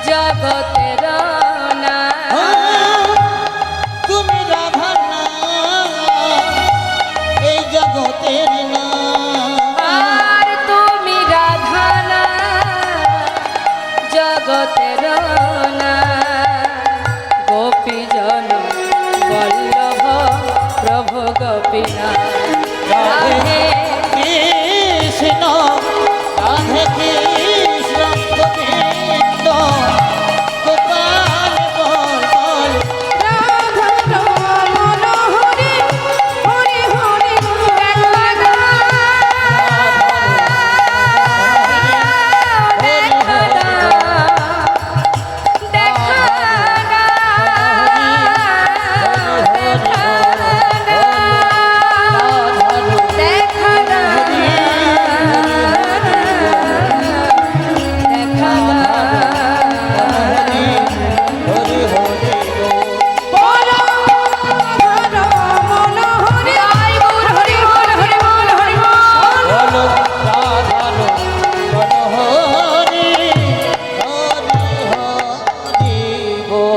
জগতের না তুমি রাধা না এই জগতের না আর তুমি রাধা না জগতের না গোপীজন বল্লভ প্রভু গোপীনাথ রাধে কৃষ্ণ রাধে কৃষ্ণ গোবিন্দ গোপাল গোল রাধা রমণ হরি হরি হরি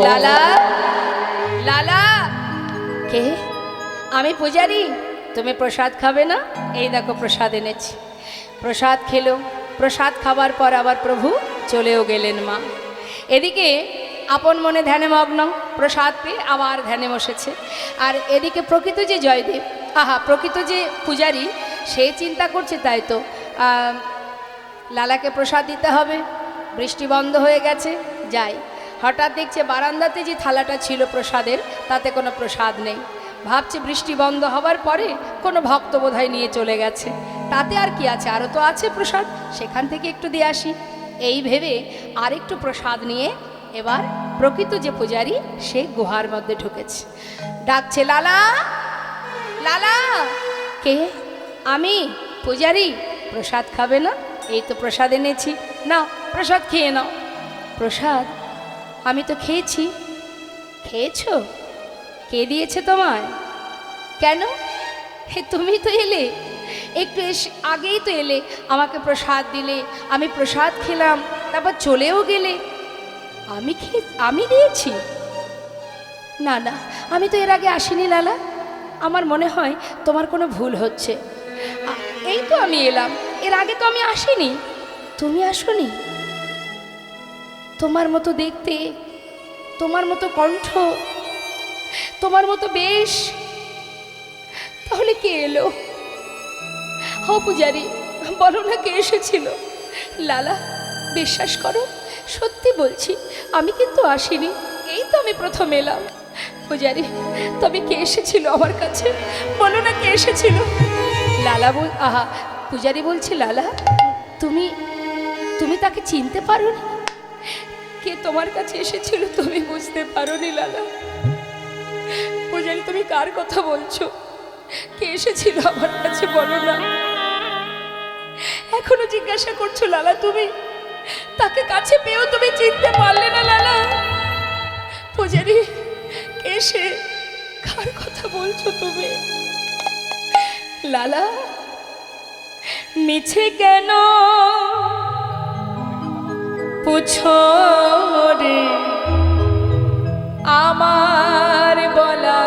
লালা লালা কে আমি পূজারি তুমি প্রসাদ খাবে না এই দেখো প্রসাদ এনেছি প্রসাদ খেলো প্রসাদ খাবার পর আবার প্রভু চলেও গেলেন মা এদিকে আপন মনে ধ্যানে মগ্ন প্রসাদ পেয়ে আবার ধ্যানে বসেছে আর এদিকে প্রকৃত যে জয়দেব প্রকৃত যে পূজারি সে চিন্তা করছে তাই তো লালাকে প্রসাদ দিতে হবে বৃষ্টি বন্ধ হয়ে গেছে যাই হঠাৎ দেখছে বারান্দাতে যে থালাটা ছিল প্রসাদের তাতে কোনো প্রসাদ নেই ভাবছে বৃষ্টি বন্ধ হবার পরে কোনো ভক্ত বোধহয় নিয়ে চলে গেছে তাতে আর কি আছে আরও তো আছে প্রসাদ সেখান থেকে একটু দিয়ে আসি এই ভেবে আরেকটু প্রসাদ নিয়ে এবার প্রকৃত যে পূজারি সে গুহার মধ্যে ঢুকেছে ডাকছে লালা লালা কে আমি পূজারি প্রসাদ খাবে না এই তো প্রসাদ এনেছি নাও প্রসাদ খেয়ে নাও প্রসাদ আমি তো খেয়েছি খেয়েছো কে দিয়েছে তোমায় কেন হে তুমি তো এলে একটু আগেই তো এলে আমাকে প্রসাদ দিলে আমি প্রসাদ খেলাম তারপর চলেও গেলে আমি দিয়েছি না না আমি তো এর আগে আসিনি লালা আমার মনে হয় তোমার কোনো ভুল হচ্ছে এই তো আমি এলাম এর আগে তো আমি আসিনি তুমি আসোনি তোমার মতো দেখতে তোমার মতো কণ্ঠ তোমার মতো বেশ তাহলে কে এলো পূজারি বলো না কে এসেছিল লালা বিশ্বাস করো সত্যি বলছি আমি কিন্তু আসিনি এই তো আমি প্রথম এলাম পূজারি তবে কে এসেছিল আমার কাছে বলো না কে এসেছিল লালা পূজারি বলছে লালা তুমি তুমি তাকে চিনতে পারোনি কে তোমার কাছে এসেছিল তুমি বুঝতে পারোনি লালা পূজারি তুমি কার কথা বলছো কে এসেছিল আমার কাছে বলো না এখনো জিজ্ঞাসা করছো লালা তুমি তাকে কাছে পেয়েও তুমি চিনতে পারলে না লালা পূজারি কে সে কার কথা বলছো তুমি লালা মিছে কেন পুছো রে আমার বলা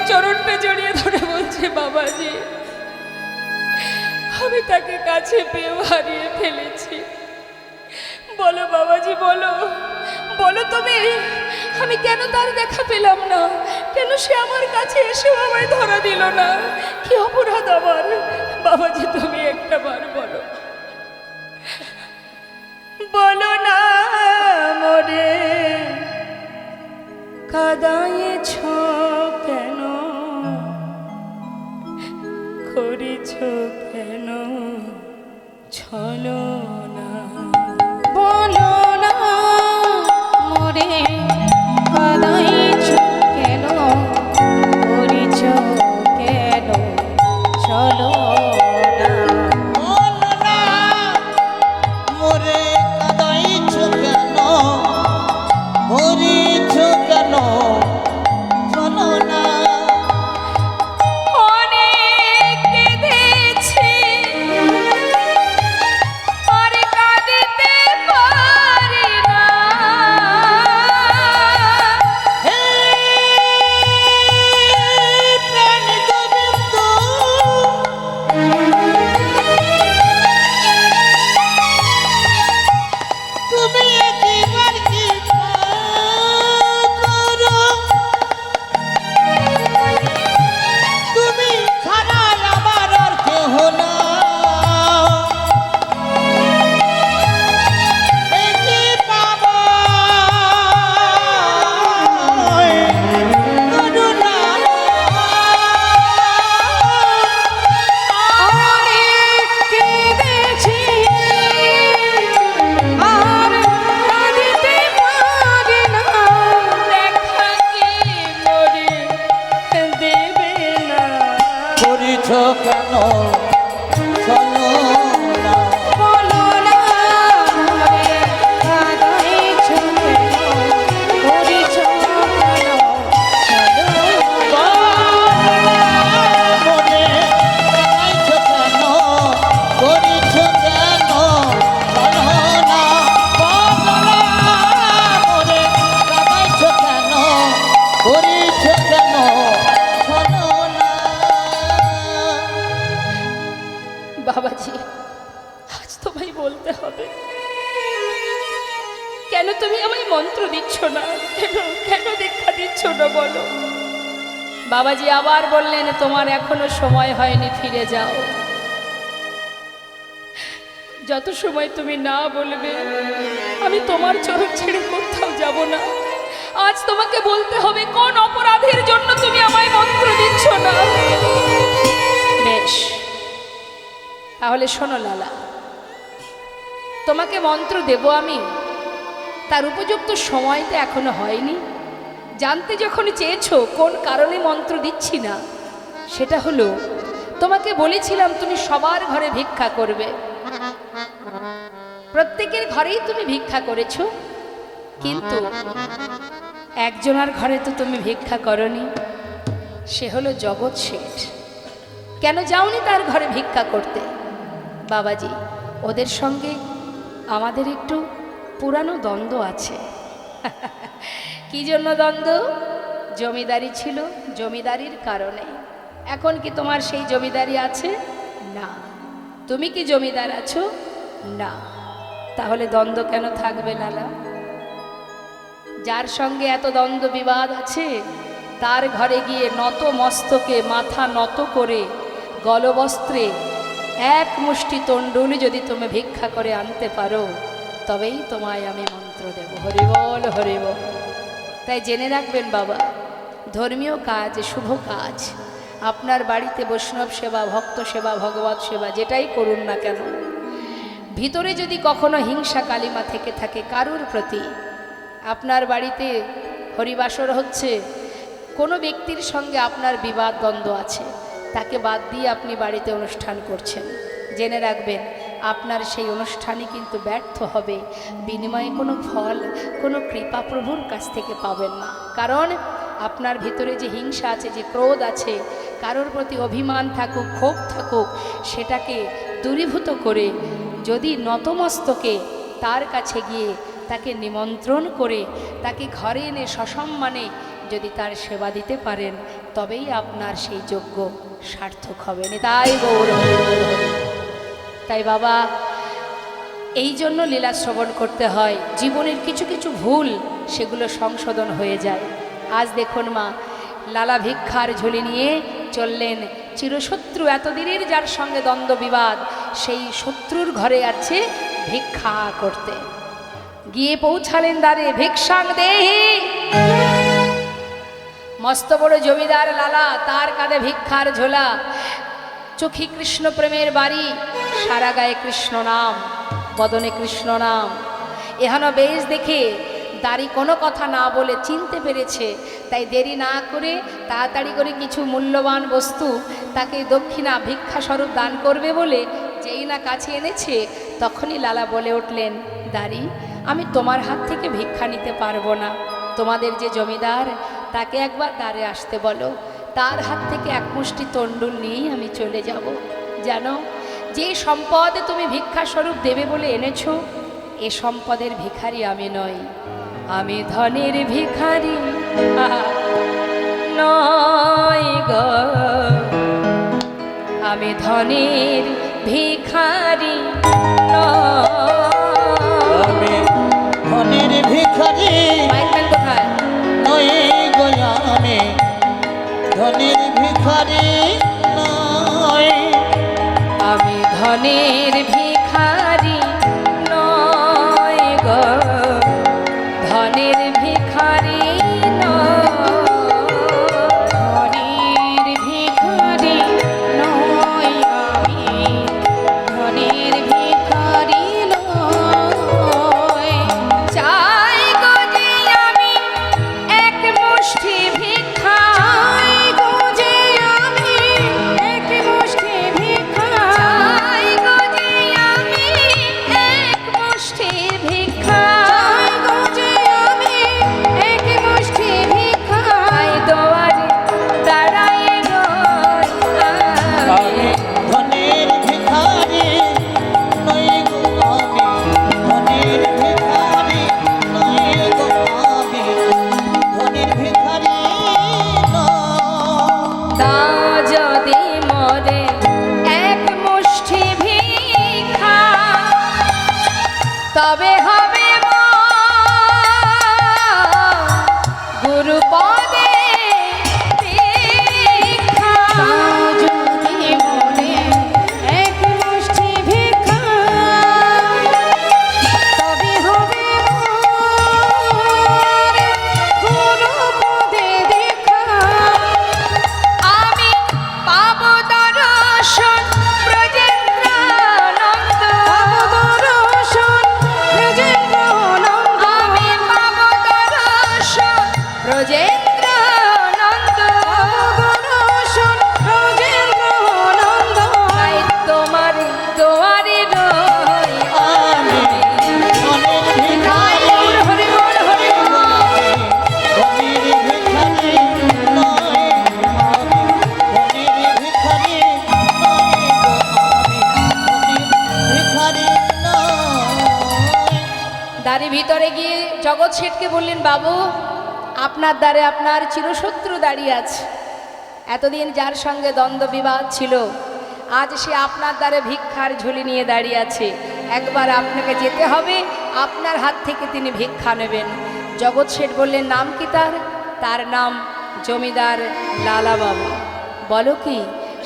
চরণটা জড়িয়ে ধরে বলছে, বাবাজি আমি তাকে কাছে পেয়েও হারিয়ে ফেলেছি। বলো বাবাজি, বলো বলো তুমি, আমি কেন তার দেখা পেলাম না? কেন সে আমার কাছে এসেও আমায় ধরা দিল না? কি অপরাধ আমার? বাবাজি তুমি একটা বার বলো, বলো না মোরে কাঁদাইছ কেন, করেছ কেন ছলো না? বলো না মোরে কাঁদাইছ কেন, করিছ কেন চলো না? বলো না মোরে কাঁদাইছ কেন, করিছ কেন চলো না? অনেক কেঁদেছি আর কাঁদিতে পারি না, হে প্রাণ গোবিন্দ, তুমি একবার কৃপা করো, তুমি ছাড়া আমার আর কেহ না। এ কি পাবো অনেক কেঁদেছি আর কাঁদিতে পারি না। দেখা কি মরে দেবে না? করিছ কেন চলো না? বলো না মোরে কাঁদাইছ কেন, করিছ কেন চলো না? মোরে কাঁদাইছ কেন, করিছ কেন চলো না? বলো না মোরে কাঁদাইছ কেন, করিছ কেন চলো না? বাবাজি আজ তোমায় বলতে হবে, কেন তুমি আমায় মন্ত্র দিচ্ছ না? কেন কেন দীক্ষা দিচ্ছ না বলো? বাবাজি আবার বললেন, তোমার এখনো সময় হয়নি, ফিরে যাও। যত সময় তুমি না বলবে আমি তোমার চরণ ছেড়ে কোথাও যাব না। আজ তোমাকে বলতে হবে কোন অপরাধের জন্য তুমি আমায় মন্ত্র দিচ্ছ না। বেশ, তাহলে শোনো লালা, তোমাকে মন্ত্র দেব আমি, তার উপযুক্ত সময় তো এখনো হয়নি। জানতে যখন চেয়েছো কোন কারণে মন্ত্র দিচ্ছি না, সেটা হলো তোমাকে বলেছিলাম তুমি সবার ঘরে ভিক্ষা করবে, প্রত্যেকের ঘরেই তুমি ভিক্ষা করেছো, কিন্তু একজনের ঘরে তো তুমি ভিক্ষা করনি, সে হলো জগৎ শেঠ। কেন যাওনি তার ঘরে ভিক্ষা করতে? বাবাজি ওদের সঙ্গে আমাদের একটু পুরানো দ্বন্দ্ব আছে। কি জন্য দ্বন্দ্ব? জমিদারি ছিল, জমিদারির কারণে। এখন কি তোমার সেই জমিদারি আছে? না। তুমি কি জমিদার আছো? না। তাহলে দ্বন্দ্ব কেন থাকবে লালা? যার সঙ্গে এত দ্বন্দ্ব বিবাদ আছে তার ঘরে গিয়ে নত মস্তকে মাথা নত করে গলবস্ত্রে এক মুষ্টি তণ্ডুলি যদি তুমি ভিক্ষা করে আনতে পারো, তবেই তোমায় আমি মন্ত্র দেব। হরিবল হরিবল। তাই জেনে রাখবেন বাবা, ধর্মীয় কাজ, শুভ কাজ, আপনার বাড়িতে বৈষ্ণব সেবা, ভক্ত সেবা, ভগবত সেবা যেটাই করুন না কেন, ভিতরে যদি কখনো হিংসা কালিমা থেকে থাকে কারুর প্রতি, আপনার বাড়িতে হরিবাসর হচ্ছে, কোনো ব্যক্তির সঙ্গে আপনার বিবাদ দ্বন্দ্ব আছে, তাকে বাদ দিয়ে আপনি বাড়িতে অনুষ্ঠান করছেন, জেনে রাখবেন আপনার সেই অনুষ্ঠানই কিন্তু ব্যর্থ হবে, বিনিময়ে কোনো ফল, কোনো কৃপা প্রভুর কাছ থেকে পাবেন না। কারণ আপনার ভিতরে যে হিংসা আছে, যে ক্রোধ আছে, কারোর প্রতি অভিমান থাকুক, ক্ষোভ থাকুক, সেটাকে দূরীভূত করে যদি নতমস্তকে তার কাছে গিয়ে তাকে নিমন্ত্রণ করে তাকে ঘরে এনে সসম্মানে যদি তার সেবা দিতে পারেন তবেই আপনার সেই যজ্ঞ সার্থক হবে। তাই গৌর হরি হরি হরি। তাই বাবা, এই জন্য লীলা শ্রবণ করতে হয়। জীবনের কিছু কিছু ভুল সেগুলো সংশোধন হয়ে যায়। আজ দেখুন মা, লালা ভিক্ষার ঝুলি নিয়ে চললেন। চিরশত্রু, এতদিনের যার সঙ্গে দ্বন্দ্ব বিবাদ, সেই শত্রুর ঘরে আছে ভিক্ষা করতে। গিয়ে পৌঁছালেন দ্বারে, ভিক্ষাং দেহি। মস্ত বড় জমিদার লালা, তার কাঁধে ভিক্ষার ঝোলা, চোখে কৃষ্ণ প্রেমের বাড়ি, সারা গায়ে কৃষ্ণ নাম, বদনে কৃষ্ণ নাম। এহেন বেশ দেখে দাড়ি কোনো কথা না বলে চিনতে পেরেছে। তাই দেরি না করে তাড়াতাড়ি করে কিছু মূল্যবান বস্তু তাকে দক্ষিণা ভিক্ষাস্বরূপ দান করবে বলে যেই না কাছে এনেছে, তখনই লালা বলে উঠলেন, দাড়ি, আমি তোমার হাত থেকে ভিক্ষা নিতে পারবো না। তোমাদের যে জমিদার, তাকে একবার দ্বারে আসতে বলো, তার হাত থেকে এক মুষ্টি তণ্ডুল নিয়েই আমি চলে যাব। জানো, যে সম্পদ তুমি ভিক্ষাস্বরূপ দেবে বলে এনেছো, এ সম্পদের ভিখারি আমি নই, আমি ধনের ভিখারি নয় গো, আমি ধনের ভিখারি আমি ধনের ভিখারি কোথায়? নই গো, আমি ধনের ভিখারি নই, আমি ধনের ভিখারি নয় গো, ধনের ভিখারি ধনের ভিখারি নয়, আমি ধনের ভিখারি নয়। চাই গো যে আমি এক মুষ্টি ভিক্ষা, চাই গো যে আমি এক মুষ্টি ভিক্ষা, চাই গো যে আমি এক মুষ্টি ভিক্ষা, চাই গো যে আমি এক মুষ্টি ভিক্ষা। দোয়ারে দাঁড়ায় রই আমি ধনের ভিখারি নই গো, আমি ধনের ভিখারি নই গো, আমি ধনের ভিখারি নই। তা যদি মরে এক মুষ্টি ভিক্ষা, তবে হবে গুরু পদে ভিক্ষা। তা যদি মরে এক মুষ্টি ভিক্ষা, তবে হবে গুরু পদে দেখা। আমি পাব দর্শন ব্রজেন্দ্রানন্দ, পাব দর্শন ব্রজেন্দ্রানন্দ, আমি পাব দর্শন ব্রজেন্দ্রানন্দ, পাব দর্শন ব্রজেন্দ্রানন্দ। তাই তোমার দুয়ারে রই আমি ধনের ভিখারি হরি বল হরি বল। ধনের ভিখারি নই, আমি ধনের ভিখারি নই গো, আমি ধনের ভিখারি নই। দ্বারে ভিতরে গিয়ে জগৎ শেঠকে বললেন, বাবু, আপনার দ্বারে আপনার চিরশত্রু দাঁড়িয়ে আছে। এতদিন যার সঙ্গে দ্বন্দ্ব বিবাদ ছিল, আজ সে আপনার দ্বারে ভিক্ষার ঝুলি নিয়ে দাঁড়িয়ে আছে। একবার আপনাকে যেতে হবে, আপনার হাত থেকে তিনি ভিক্ষা নেবেন। জগৎ শেঠ বললেন, নাম কি তার? তার নাম জমিদার লালা বাবু। বলো কি,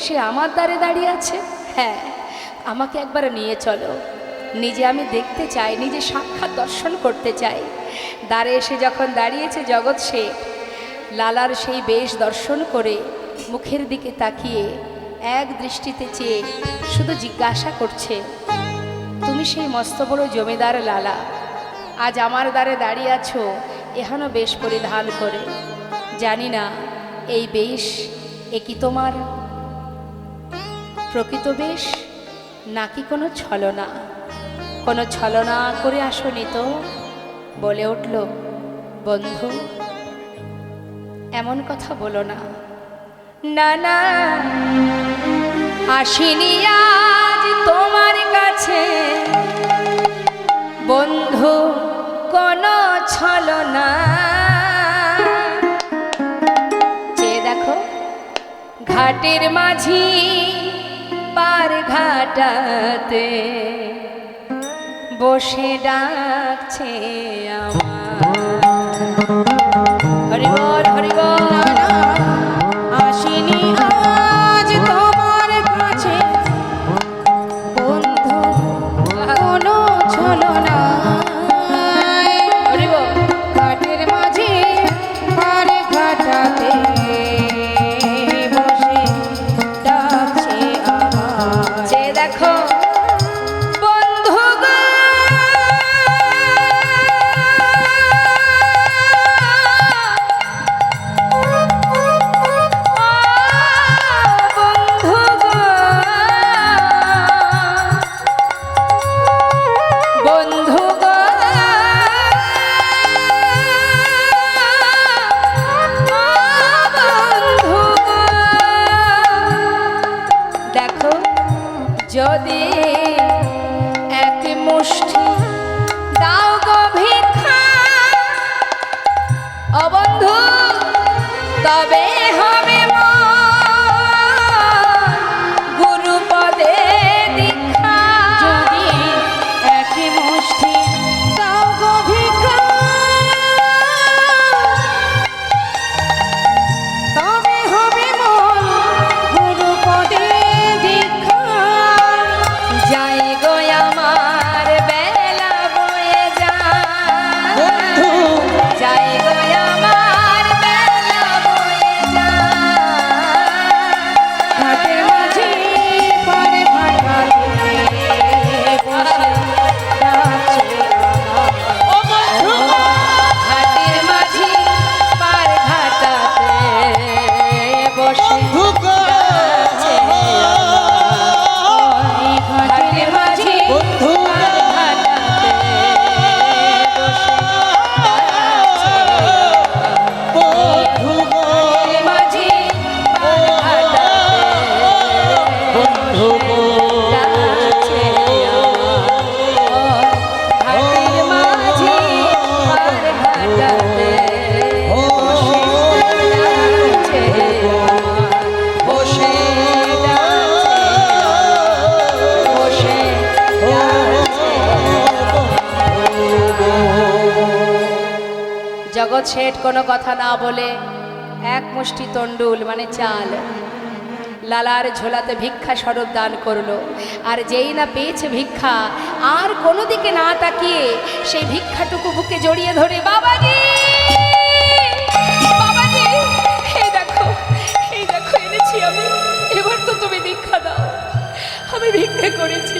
সে আমার দ্বারে দাঁড়িয়ে আছে? হ্যাঁ, আমাকে একবার নিয়ে চলো, নিজে আমি দেখতে চাই, নিজে সাক্ষাৎ দর্শন করতে চাই। দ্বারে এসে যখন দাঁড়িয়েছে জগৎ শেঠ, লালার সেই বেশ দর্শন করে মুখের দিকে তাকিয়ে এক দৃষ্টিতে চেয়ে শুধু জিজ্ঞাসা করছে, তুমি সেই মস্ত বড় জমিদার লালা, আজ আমার দ্বারে দাঁড়িয়ে আছো এখনো বেশ পরিধান করে। জানি না এই বেশ এ কি তোমার প্রকৃত বেশ নাকি কোনো ছলনা? কোনো ছলনা করে আসনি তো? বলে উঠল, বন্ধু, এমন কথা বলো না। না না, আসিনি আজ তোমার কাছে বন্ধু কোনো ছলনা। ঘাটের মাঝি পার ঘাটাতে বসে ডাকছে আমার। হরি বল হরি বল। আসিনি আজ তোমার কাছে বন্ধু কোনো ছলনা, হরি বল। ঘাটের মাঝে পার ঘাটাতে বসে ডাকছে আমার। যে দেখো বন্ধু গো, বন্ধু গো, বন্ধু গো, বন্ধু গো, দেখো যদি এক মুষ্টি দাও গো ভিক্ষা, ও বন্ধু তবে হবে গুরু পদে দীক্ষা। যদি এক মুষ্টি দাও গো ভিক্ষা, তবে হবে মন গুরুপদে দীক্ষা। যাই গো আমার বেলা বয়ে যায়, যাই গো আমার বেলা বয়ে যায়। ঘাটের মাঝে পারে ঘাটাতে বসে ডাকছে আমার। ঘাটের মাঝি পার ঘাটাতে বসে ডাকছে আমার। এই ঘাটের মাঝে পার ঘাটাতে বসে ডাকছে আমার। ঘাটের মাঝি পার ঘাটাতে ডাকছে আমার। ঘাটের মাঝি পার ঘাটাতে বসে ডাকছে আমার। বসে ডাকছে আমার। বসে ডাকছে আমার। জগৎ শেঠ কোনো কথা না বলে এক মুষ্টি তন্ডুল মানে চাল লালার ঝোলাতে ভিক্ষা স্বরূপ দান করলো। আর যেই না পেয়েছে ভিক্ষা, আর কোনো দিকে না তাকিয়ে সেই ভিক্ষাটুকু বুকে জড়িয়ে ধরে, বাবাজি বাবাজি, এই দেখো এনেছি আমি, এবার তো তুমি ভিক্ষা দাও। আমি ভিক্ষা করেছি,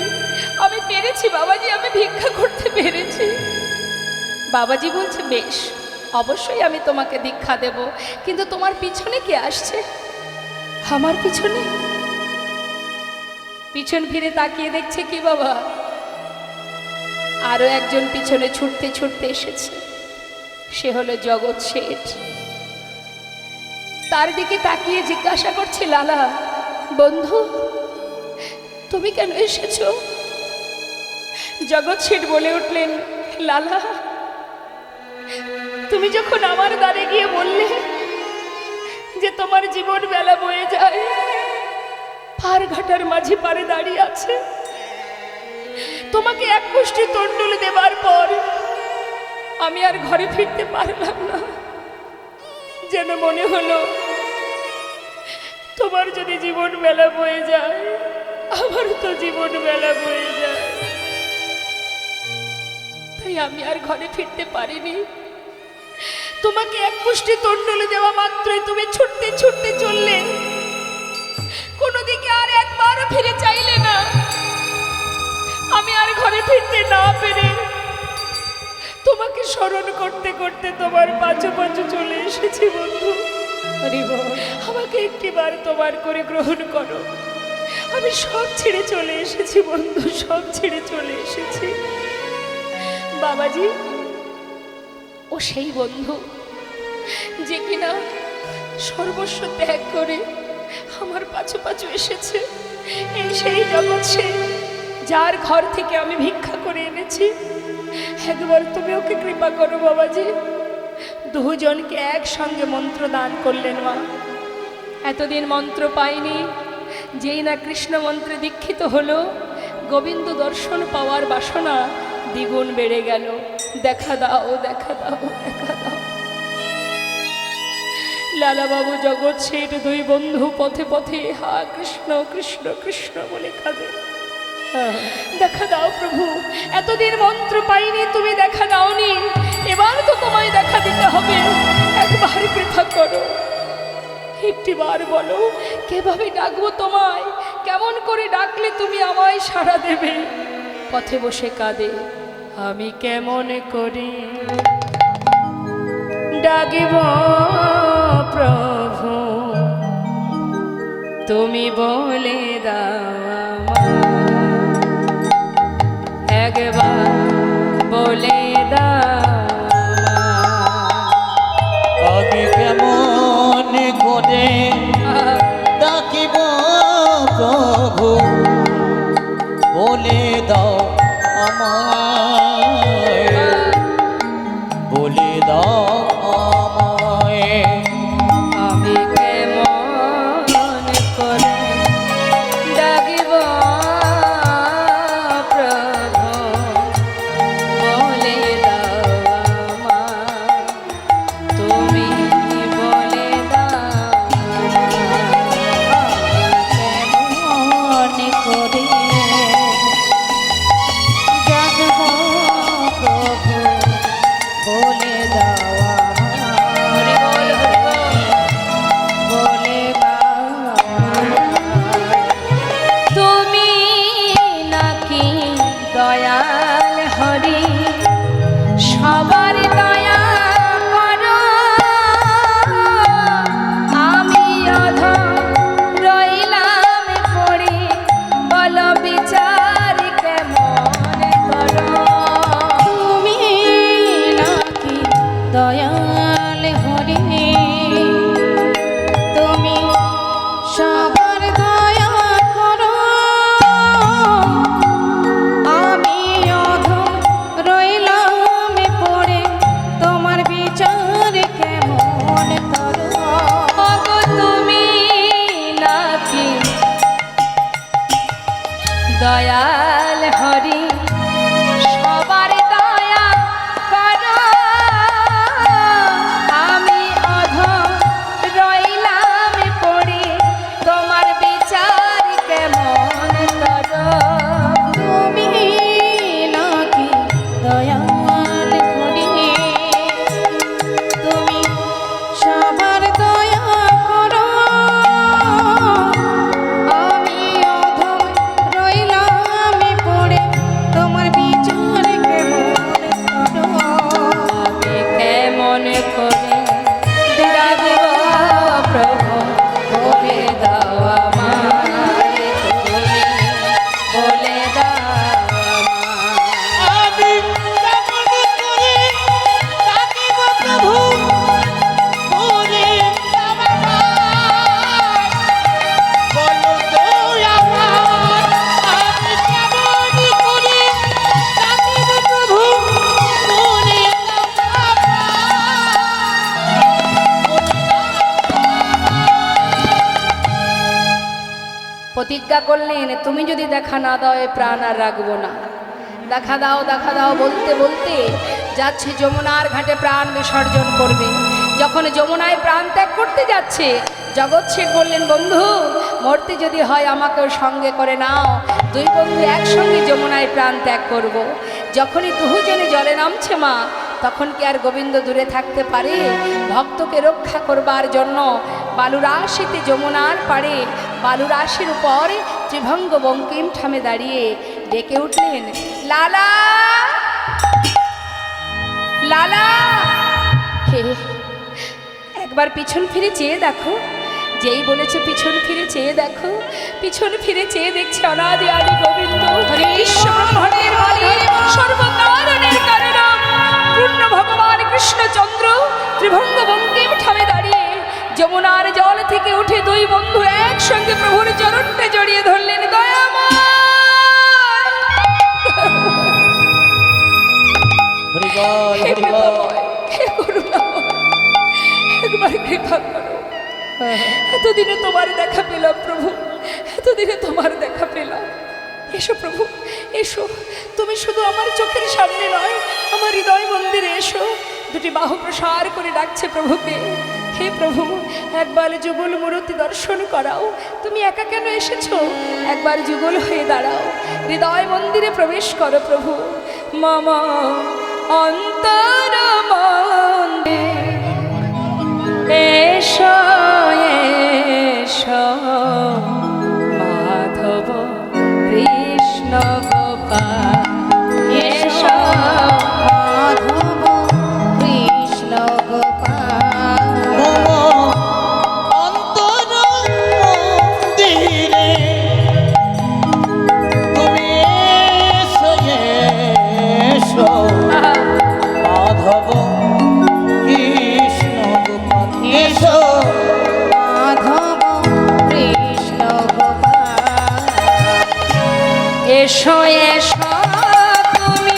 আমি পেরেছি বাবাজি, আমি ভিক্ষা করতে পেরেছি। বাবাজি বলছে বেশ, অবশ্যই আমি তোমাকে দীক্ষা দেব, কিন্তু তোমার পিছনে কে আসছে? আমার পিছনে? পিছন ফিরে তাকিয়ে দেখছে কি বাবা, আরো একজন পিছনে ছুটতে ছুটতে এসেছে। সে হলো জগৎ শেঠ। তার দিকে তাকিয়ে জিজ্ঞাসা করছে, লালা বন্ধু তুমি কেন এসেছো? জগৎ শেঠ বলে উঠলেন, লালা তুমি যখন আমার দ্বারে গিয়ে বললে যে তোমার জীবন বেলা বয়ে যায়, পার ঘাটার মাঝে পারে দাঁড়িয়ে আছে, তোমাকে এক মুষ্টি তন্ডুল দেবার পর আমি আর ঘরে ফিরতে পারলাম না। যেন মনে হলো তোমার যদি জীবন বেলা বয়ে যায়, আমার তো জীবন বেলা বয়ে যায়, তাই আমি আর ঘরে ফিরতে পারিনি। তোমাকে এক মুষ্টি তন্ডুল দেওয়া মাত্রই তুমি ছুটতে ছুটতে চললে, কোনো দিকে আর একবারও ফিরে চাইলে না। আমি আর ঘরে ফিরতে না পেরে তোমাকে স্মরণ করতে করতে তোমার পাঁচু পাঁচু চলে এসেছি বন্ধু। আমাকে একটিবার তোমার করে গ্রহণ করো। আমি সব ছেড়ে চলে এসেছি বন্ধু, সব ছেড়ে চলে এসেছি। বাবাজি ও সেই বন্ধু যে কিনা সর্বস্ব ত্যাগ করে আমার পাছু পাছু এসেছে। এই সেই জগৎ সে, যার ঘর থেকে আমি ভিক্ষা করে এনেছি। একবার তুমি ওকে কৃপা করো বাবাজি। দুজনকে একসঙ্গে মন্ত্র দান করলেন মা। এতদিন মন্ত্র পাইনি, যেই না কৃষ্ণ মন্ত্রে দীক্ষিত হলো, গোবিন্দ দর্শন পাওয়ার বাসনা দ্বিগুণ বেড়ে গেল। দেখা দাও, দেখা দাও, দেখা দাও। লালাবাবু, জগৎ শেঠ, দুই বন্ধু পথে পথে হা কৃষ্ণ কৃষ্ণ কৃষ্ণ বলে কাঁদে। দেখা দাও প্রভু, এতদিন মন্ত্র পাইনি, তুমি দেখা দাওনি, এবার তো তোমায় দেখা দিতে হবে। একবার কৃপা করো, একটিবার বলো কিভাবে ডাকবো তোমায়, কেমন করে ডাকলে তুমি আমায় সাড়া দেবে। পথে বসে কাঁদে, আমি কেমন করে ডাকিব প্রভু, তুমি বলে দাও আমায়, একবার বলে দাও আমি কেমন করে ডাকিব প্রভু, বলে দাও আমায়, বলে দাও আমায়। আমি কেমন করে ডাকিব প্রভু, বলে দাও আমায়, তুমি বলে দাও কেমন করে ডাকব প্রভু, বলে দাও হরি বল, হরি বল। বলে দাও তুমি নাকি দয়াল হরি, সবার দয়া করো, আমি অধম রইলাম পড়ে, বলো বিচার কেমন করো। তুমি নাকি দয়াল হরি, তুমি সবার দয়া করো, আমি অধম রইলাম পড়ে, তোমার বিচার কেমন করো। ওগো তুমি নাকি দয়াল হরি, সবার দয়া করো, আমি অধম রইলাম পড়ে, তোমার বিচার কেমন করো। তুমি নাকি দয়াল হরি, তুমি সবার দয়া করো, আমি অধম রইলাম পড়ে, তোমার বিচার কেমন করো। আমি কেমন করে ডাকব প্রভু, বলে দাও আমায়, তুমি বলে দাও আমায়। আমি কেমন করে ডাকিব প্রভু, বলে দাও আমায়, বলো তো আমায়। আমি কেমন করে ডাকিব প্রভু, বলে দাও প্রতিজ্ঞা করলেন, তুমি যদি দেখা না দাও এ প্রাণ আর রাখবো না। দেখা দাও, দেখা দাও বলতে বলতে যাচ্ছে যমুনার ঘাটে প্রাণ বিসর্জন করবে। যখন যমুনায় প্রাণ ত্যাগ করতে যাচ্ছে, জগৎ শেঠ বললেন, বন্ধু মরতে যদি হয় আমাকেও সঙ্গে করে নাও, দুই বন্ধু একসঙ্গে যমুনায় প্রাণ ত্যাগ করব। যখনই দুজনে জলে নামছে মা, তখন কি আর গোবিন্দ দূরে থাকতে পারে? ভক্তকে রক্ষা করবার জন্য বালুরাশিতে যমুনার পাড়ে বালুরাশির উপর ত্রিভঙ্গ বঙ্কিম ঠামে দাঁড়িয়ে ডেকে উঠলেন, লালা লালা। হে, একবার পিছন ফিরে চেয়ে দেখো। যেই বলেছে পিছন ফিরে চেয়ে দেখো, পিছন ফিরে চেয়ে দেখছে অনাদি আদি গোবিন্দ, বিশ্ব ব্রহ্মাণ্ডের মালিক, সর্বকারণের কারণ পূর্ণ ভগবান কৃষ্ণচন্দ্র ত্রিভঙ্গ বঙ্কিম ঠামে দাঁড়িয়ে যমুনার জল থেকে উঠে দুই বন্ধু একসঙ্গে প্রভুর চরণটা জড়িয়ে ধরলেন। দয়াময়, হরি বল, হে হরি বল। কৃপাময়, হে করুণাময়, একবার কৃপা করো, এতদিনে তোমার দেখা পেলাম প্রভু, এতদিনে তোমার দেখা পেলাম। এসো প্রভু, এসো, তুমি শুধু আমার চোখের সামনে নয়, আমার হৃদয় মন্দিরে এসো। দুটি বাহু প্রসার করে ডাকছে প্রভুকে। হে প্রভু, একবার যুগল মূর্তি দর্শন করাও। তুমি একা কেন এসেছো? একবার যুগল হয়ে দাঁড়াও, হৃদয় মন্দিরে প্রবেশ করো প্রভু। মামা অন্তর মন্দিরে এসো, এসো মাধব কৃষ্ণ গোপাল, এসো মাধব কৃষ্ণ গোপাল মম অন্তর মন্দিরে তুমি এসো, এসো মাধব কৃষ্ণ গোপাল, এসো মাধব কৃষ্ণ গোপাল এসো, এসো তুমি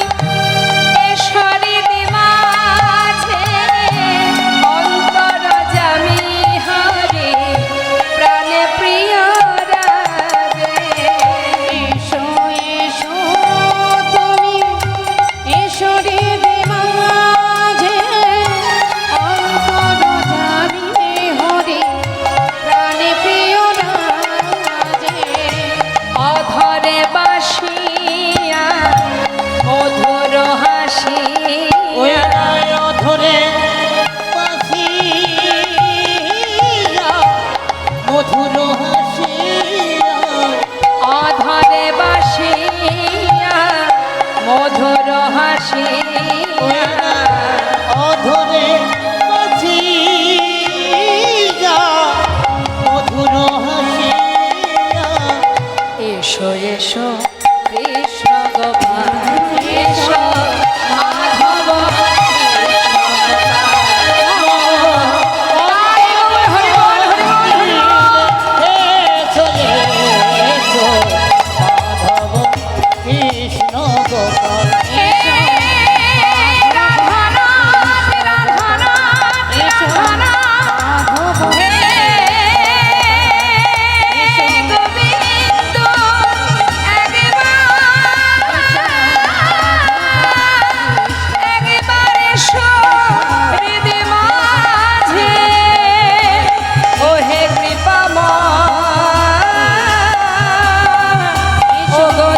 এসো হৃদি মাঝে, অন্তর জামি হরে প্রাণে প্রিয় রাধে। এসো এসো তুমি এসো হৃদি মাঝে, অন্তর জামি হরি প্রাণে প্রিয় রাজে। অধরে বাসিয়া মধুর ওই হাসিয়া, ধরে বাসিয়া মধুর হাসিয়া অধরে বাসিয়া মধুর হাসিয়া, অধরে বাসিয়া মধুর হাসিয়া এসো, এসো কৃষ্ণ গোপাল, এসো মাধব কৃষ্ণ গোপাল। হরি বল, হরি বল, হরি বল। এসো, এসো মাধব কৃষ্ণ গোপাল, হে রাধানাথ, রাধানাথ, রাধানাথ, হে গোবিন্দ, একবার এসো হৃদি মাঝে, ও হে কৃপাময়, ও গো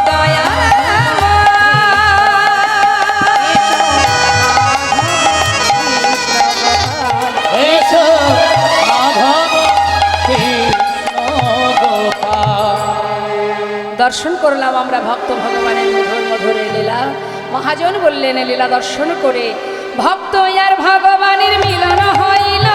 এসো মাধব কৃষ্ণ গোপাল। দর্শন করলাম আমরা ভক্ত ভগবানের মধুর মধুর এই লীলা। মহাজন বললেন, এই লীলা দর্শন করে ভক্ত আর ভগবানের মিলন হইল।